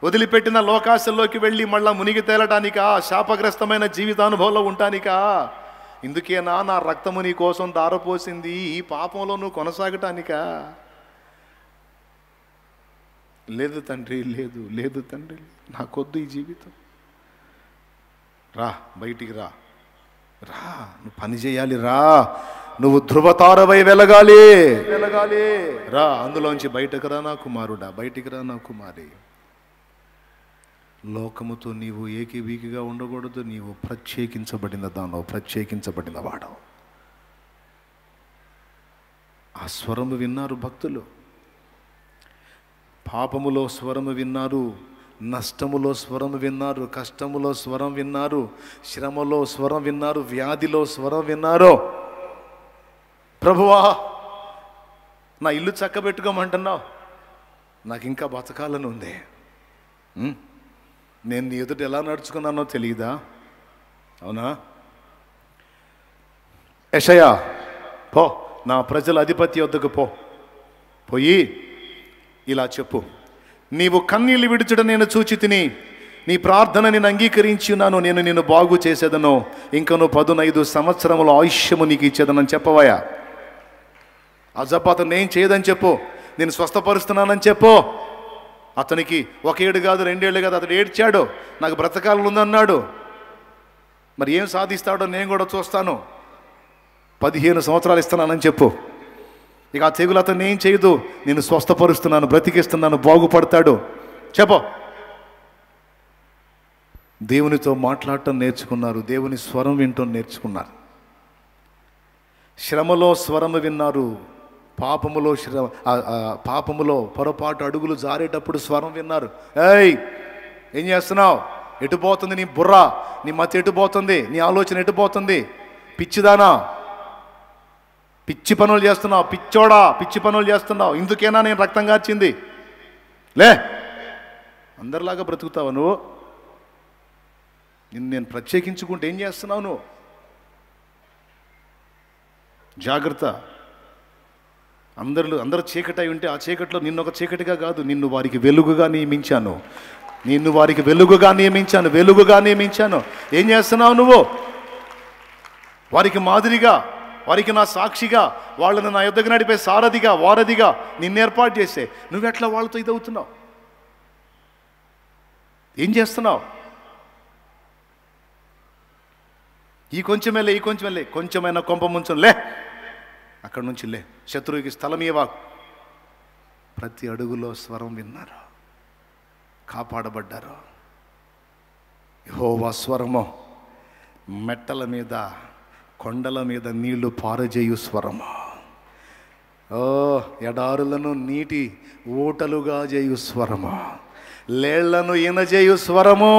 వదిలిపెట్టిన లోకాశల్లోకి వెళ్ళి మళ్ళా మునిగి తేలటానికా? శాపగ్రస్తమైన జీవితానుభవంలో ఉంటానికా? ఇందుకేనా నా రక్తము నీ కోసం దారపోసింది? ఈ పాపంలో నువ్వు కొనసాగటానికా? లేదు తండ్రి, లేదు తండ్రి, నాకొద్దు ఈ జీవితం. రా, బయటికి రా, నువ్వు పని చేయాలి. నువ్వు ధృవతారవై వెలగాలి. రా, అందులోంచి బయటకు రా నా కుమారుడా, బయటికి రా నా కుమారి. లోకముతో నీవు ఏకీవీకిగా ఉండకూడదు. నీవు ప్రత్యేకించబడిన దానవు, ప్రత్యేకించబడిన వాడవు. ఆ స్వరము విన్నారు భక్తులు. పాపములో స్వరము విన్నారు, నష్టములో స్వరము విన్నారు, కష్టములో స్వరం విన్నారు, శ్రమలో స్వరం విన్నారు, వ్యాధిలో స్వరం విన్నారు. ప్రభువా, నా ఇల్లు చక్కబెట్టుకోమంటున్నావు, నాకు ఇంకా బతకాలని ఉంది. నేను నీ ఎదుట ఎలా నడుచుకున్నానో తెలియదా? అవునా? యెషయా, పో, నా ప్రజల అధిపతి వద్దకు పోయి ఇలా చెప్పు, నీవు కన్నీళ్ళు విడుచుట నేను చూచి తిని, నీ ప్రార్థన నేను అంగీకరించి ఉన్నాను. నేను నిన్ను బాగు చేసేదను. ఇంకను 15 సంవత్సరముల ఆయుష్యము నీకు ఇచ్చేదనని చెప్పవయా. అజపాత నేను చేయదని చెప్పు, నేను స్వస్థపరుస్తున్నానని చెప్పు. అతనికి 1 ఏడు కాదు, 2 ఏళ్ళు కాదు, అతడు ఏడ్చాడు, నాకు బ్రతకాలను ఉందన్నాడు. మరి ఏం సాధిస్తాడో నేను కూడా చూస్తాను. 15 సంవత్సరాలు ఇస్తున్నానని చెప్పు. ఇక ఆ తెగులు అతను ఏం చేయదు, నేను స్వస్థపరుస్తున్నాను, బ్రతికిస్తున్నాను, బాగుపడతాడు చెప్పు. దేవునితో మాట్లాడటం నేర్చుకున్నారు, దేవుని స్వరం వింటం నేర్చుకున్నారు. శ్రమలో స్వరము విన్నారు, పాపములో పొరపాటు అడుగులు జారేటప్పుడు స్వరం విన్నారు. ఏయ్, ఏం చేస్తున్నావు? ఎటుపోతుంది నీ బుర్ర? నీ మతి ఎటుపోతుంది? నీ ఆలోచన ఎటుపోతుంది? పిచ్చిదానా, పిచ్చి పనులు చేస్తున్నావు, పిచ్చోడా, పిచ్చి పనులు చేస్తున్నావు. ఇందుకేనా నేను రక్తం కార్చింది? లే, అందరిలాగా బ్రతుకుతావు నువ్వు? నేను ప్రత్యేకించుకుంటే ఏం చేస్తున్నావు నువ్వు? జాగ్రత్త. అందరూ చీకటి అయి ఉంటే ఆ చీకట్లో నిన్నొక చీకటిగా కాదు, నిన్ను వారికి వెలుగుగా నియమించాను. వెలుగుగా నియమించాను. ఏం చేస్తున్నావు నువ్వు? వారికి మాదిరిగా, వారికి నా సాక్షిగా, వాళ్ళని నా యొద్దకు నడిపే సారథిగా, వారధిగా నిన్ను ఏర్పాటు చేసే నువ్వెట్లా వాళ్ళతో ఇదవుతున్నావు? ఏం చేస్తున్నావు? ఈ కొంచెమే కొంచెమైనా కొంప ముంచం లే, అక్కడి నుంచి లే, శత్రువుకి స్థలం ఇవ్వకు. ప్రతి అడుగులో స్వరం విన్నారు, కాపాడబడ్డారు. యెహోవా స్వరము మెట్టల మీద కొండల మీద నీళ్లు పారజేయు స్వరము, ఓ ఎడారులను నీటి ఊటలుగా చేయు స్వరము, లేళ్లను ఈనజేయు స్వరము.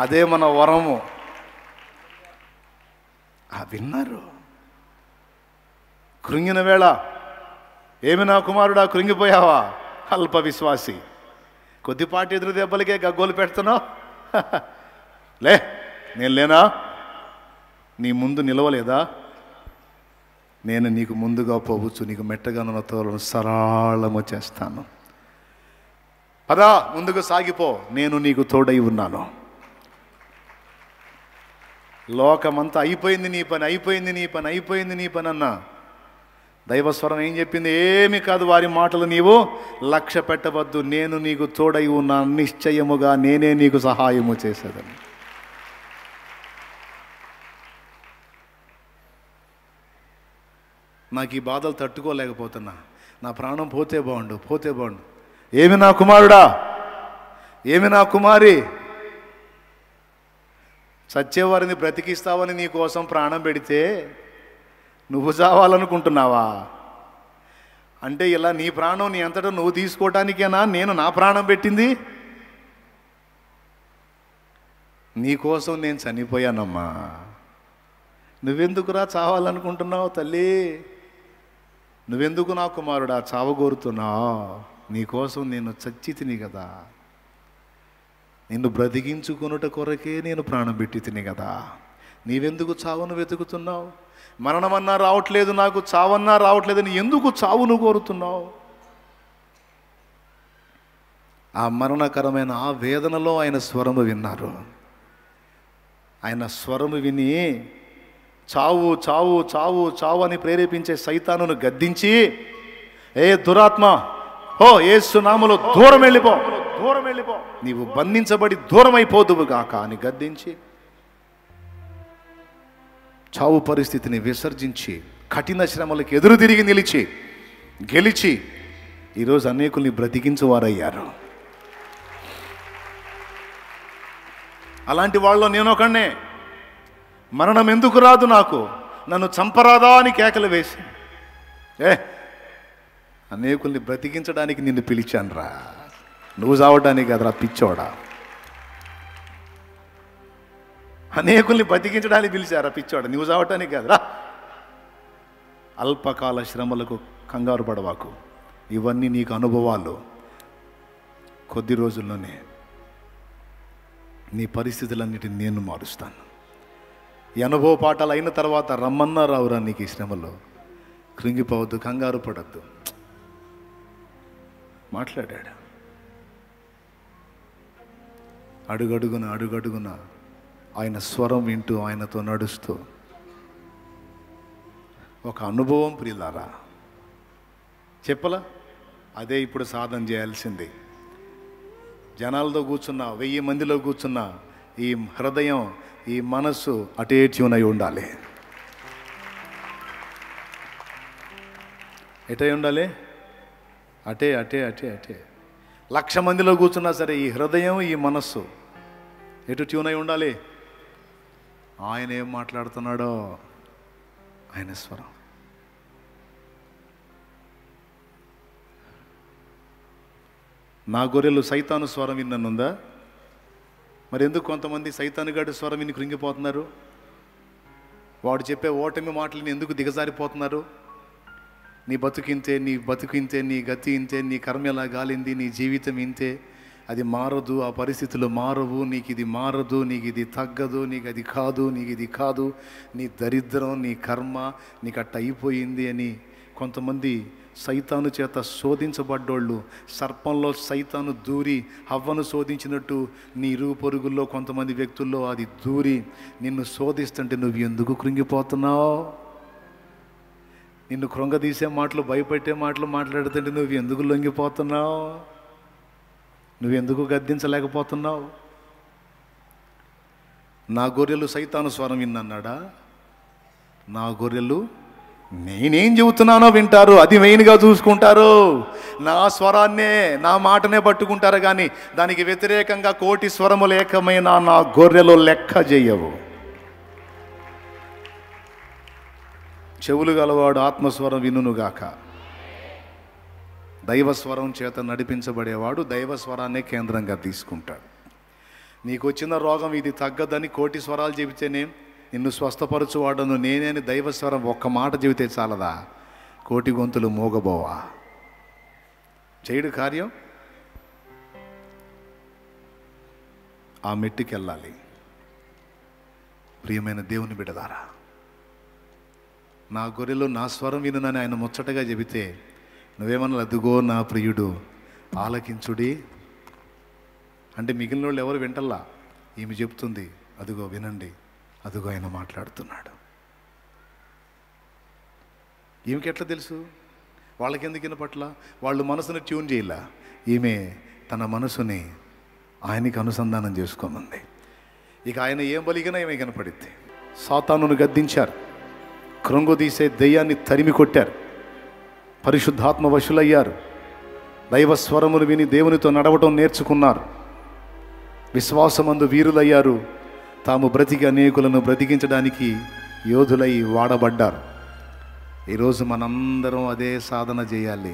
అదే మన వరము. విన్నారు. కృంగిన వేళ, ఏమి నా కుమారుడా కృంగిపోయావా? అల్ప విశ్వాసి, కొద్దిపాటి ఎదురు దెబ్బలకే గగ్గోలు పెడుతున్నావు. లే, నేను లేనా? నీ ముందు నిలవలేదా? నేను నీకు ముందుగా పోవచ్చు, నీకు మెట్టగానున్న తోలను సరళము చేస్తాను. పదా, ముందుకు సాగిపో, నేను నీకు తోడై ఉన్నాను. లోకమంతా అయిపోయింది నీ పని, అయిపోయింది నీ పని అన్నా దైవస్వరం ఏం చెప్పింది? ఏమి కాదు, వారి మాటలు నీవు లక్ష్య పెట్టవద్దు, నేను నీకు తోడై ఉన్నా, నిశ్చయముగా నేనే నీకు సహాయము చేసేదని. నాకు ఈ బాధలు తట్టుకోలేకపోతున్నా, నా ప్రాణం పోతే బాగుండు. ఏమి నా కుమారుడా, ఏమి నా కుమారి, చచ్చేవారిని బ్రతికిస్తావని నీ కోసం ప్రాణం పెడితే నువ్వు చావాలనుకుంటున్నావా? అంటే ఇలా నీ ప్రాణం నీ అంతటా నువ్వు తీసుకోవటానికేనా నేను నా ప్రాణం పెట్టింది? నీకోసం నేను చనిపోయానమ్మా, నువ్వెందుకురా చావాలనుకుంటున్నావు తల్లి? నువ్వెందుకు నా కుమారుడా చావగోరుతున్నావు? నీకోసం నేను చచ్చి తిని కదా, నిన్ను బ్రతికించుకొనుట కొరకే నేను ప్రాణం పెట్టి తిని కదా. నీవెందుకు చావును వెతుకుతున్నావు? మరణమన్నా రావట్లేదు, నాకు చావన్నా రావట్లేదని ఎందుకు చావును కోరుతున్నావు? ఆ మరణకరమైన ఆ వేదనలో ఆయన స్వరము విన్నారు. ఆయన స్వరము విని చావు చావు చావు చావు అని ప్రేరేపించే సైతానును గద్దించి, ఏ దురాత్మ, ఓ యేసు నామములో దూరం వెళ్ళిపో, నీవు బంధించబడి దూరం అయిపోదువు గాక అని గద్దించి చావు పరిస్థితిని విసర్జించి కఠిన శ్రమలకు ఎదురు తిరిగి నిలిచి గెలిచి ఈరోజు అనేకుల్ని బ్రతికించువారయ్యారు. అలాంటి వాళ్ళలో నేను ఒకనే. మరణం ఎందుకు రాదు నాకు, నన్ను చంపరాదా అని కేకలు వేసి, అనేకుల్ని బ్రతికించడానికి నిన్ను పిలిచాను రా, నువ్వు చావడానికి కదరా పిచ్చోడా. అనేకుల్ని బతికించడానికి పిలిచారా పిచ్చోడా, నువ్వు చావటానికి కదరా. అల్పకాల శ్రమలకు కంగారు పడవాకు, ఇవన్నీ నీకు అనుభవాలు. కొద్ది రోజుల్లోనే నీ పరిస్థితులన్నిటిని నేను మారుస్తాను. ఈ అనుభవ పాఠాలు అయిన తర్వాత రమ్మన్నా రావురా నీకు ఈ శ్రమలో. కృంగిపోవద్దు, కంగారు పడద్దు. మాట్లాడాడు. అడుగడుగున ఆయన స్వరం వింటూ ఆయనతో నడుస్తూ ఒక అనుభవం ప్రియులారా. చెప్పలా? అదే ఇప్పుడు సాధన చేయాల్సింది. జనాలతో కూర్చున్నా, 1000 మందిలో కూర్చున్నా, ఈ హృదయం ఈ మనస్సు అటే ట్యూన్ అయి ఉండాలి. ఎటే ఉండాలి? అటే అటే అటే అటే 1,00,000 మందిలో కూర్చున్నా సరే ఈ హృదయం ఈ మనస్సు ఎటు ట్యూన్ అయి ఉండాలి. ఆయన ఏం మాట్లాడుతున్నాడో ఆయన స్వరం. నా గొర్రెలు సైతాను స్వరం విన్ననుందా? మరి ఎందుకు కొంతమంది సైతానుగాడి స్వరం విని కృంగిపోతున్నారు? వాడు చెప్పే ఓటమి మాటలని ఎందుకు దిగజారిపోతున్నారు? నీ బతుకింతే, నీ బతుకింతే, నీ గతి ఇంతే, నీ కర్మ ఎలా గాలింది, నీ జీవితం ఇంతే, అది మారదు, ఆ పరిస్థితులు మారవు, నీకు ఇది మారదు, నీకు ఇది తగ్గదు, నీకు అది కాదు, నీకు ఇది కాదు, నీ దరిద్రం, నీ కర్మ నీకు అట్ట అయిపోయింది అని కొంతమంది సైతాను చేత శోధించబడ్డోళ్ళు, సర్పంలో సైతాను దూరి హవ్వను శోధించినట్టు నీ ఇరుగు పొరుగుల్లో కొంతమంది వ్యక్తుల్లో అది దూరి నిన్ను శోధిస్తుంటే నువ్వు ఎందుకు కృంగిపోతున్నావు? నిన్ను కృంగదీసే మాటలు, భయపెట్టే మాటలు మాట్లాడుతుంటే నువ్వు ఎందుకు లొంగిపోతున్నావు? నువ్వెందుకు గద్దించలేకపోతున్నావు? నా గొర్రెలు సైతాను స్వరం విన్నన్నాడా? నా గొర్రెలు నేనేం చెబుతున్నానో వింటారు, అది మెయిన్గా చూసుకుంటారు. నా స్వరాన్నే, నా మాటనే పట్టుకుంటారు. కానీ దానికి వ్యతిరేకంగా 1,000,000 స్వరములు ఏకమైన నా గొర్రెలు లెక్క చేయవు. చెవులు గలవాడు ఆత్మస్వరం వినుగాక. దైవస్వరం చేత నడిపించబడేవాడు దైవస్వరాన్నే కేంద్రంగా తీసుకుంటాడు. నీకు వచ్చిన రోగం ఇది తగ్గదని 1,000,000 స్వరాలు చెబితేనే నిన్ను స్వస్థపరచువాడను నేనే అని దైవస్వరం ఒక్క మాట చెబితే చాలదా? 1,000,000 గొంతులు మోగబోవా? చేయడు కార్యం. ఆ మెట్టుకెళ్ళాలి. ప్రియమైన దేవుని బిడ్డలారా, నా గొర్రెలు నా స్వరం వినునని ఆయన ముచ్చటగా చెబితే నువ్వేమన్నా అదుగో నా ప్రియుడు ఆలకించుడి అంటే మిగిలిన వాళ్ళు ఎవరు వింటల్లా. ఈమె చెప్తుంది, అదుగో వినండి, అదుగో ఆయన మాట్లాడుతున్నాడు. ఈమెకి ఎట్లా తెలుసు? వాళ్ళకెందుకు వినపట్ల? వాళ్ళు మనసుని ట్యూన్ చేయలే. ఈమె తన మనసుని ఆయనకి అనుసంధానం చేసుకోనుంది. ఇక ఆయన ఏం బలిగినా ఈమె కనపడిద్ది. సాతానును గద్దించారు, కృంగుదీసే దెయ్యాన్ని తరిమి కొట్టారు, పరిశుద్ధాత్మ వశులయ్యారు, దైవస్వరములు విని దేవునితో నడవటం నేర్చుకున్నారు, విశ్వాసమందు వీరులయ్యారు, తాము బ్రతికి అనేకులను బ్రతికించడానికి యోధులై వాడబడ్డారు. ఈరోజు మనందరం అదే సాధన చేయాలి.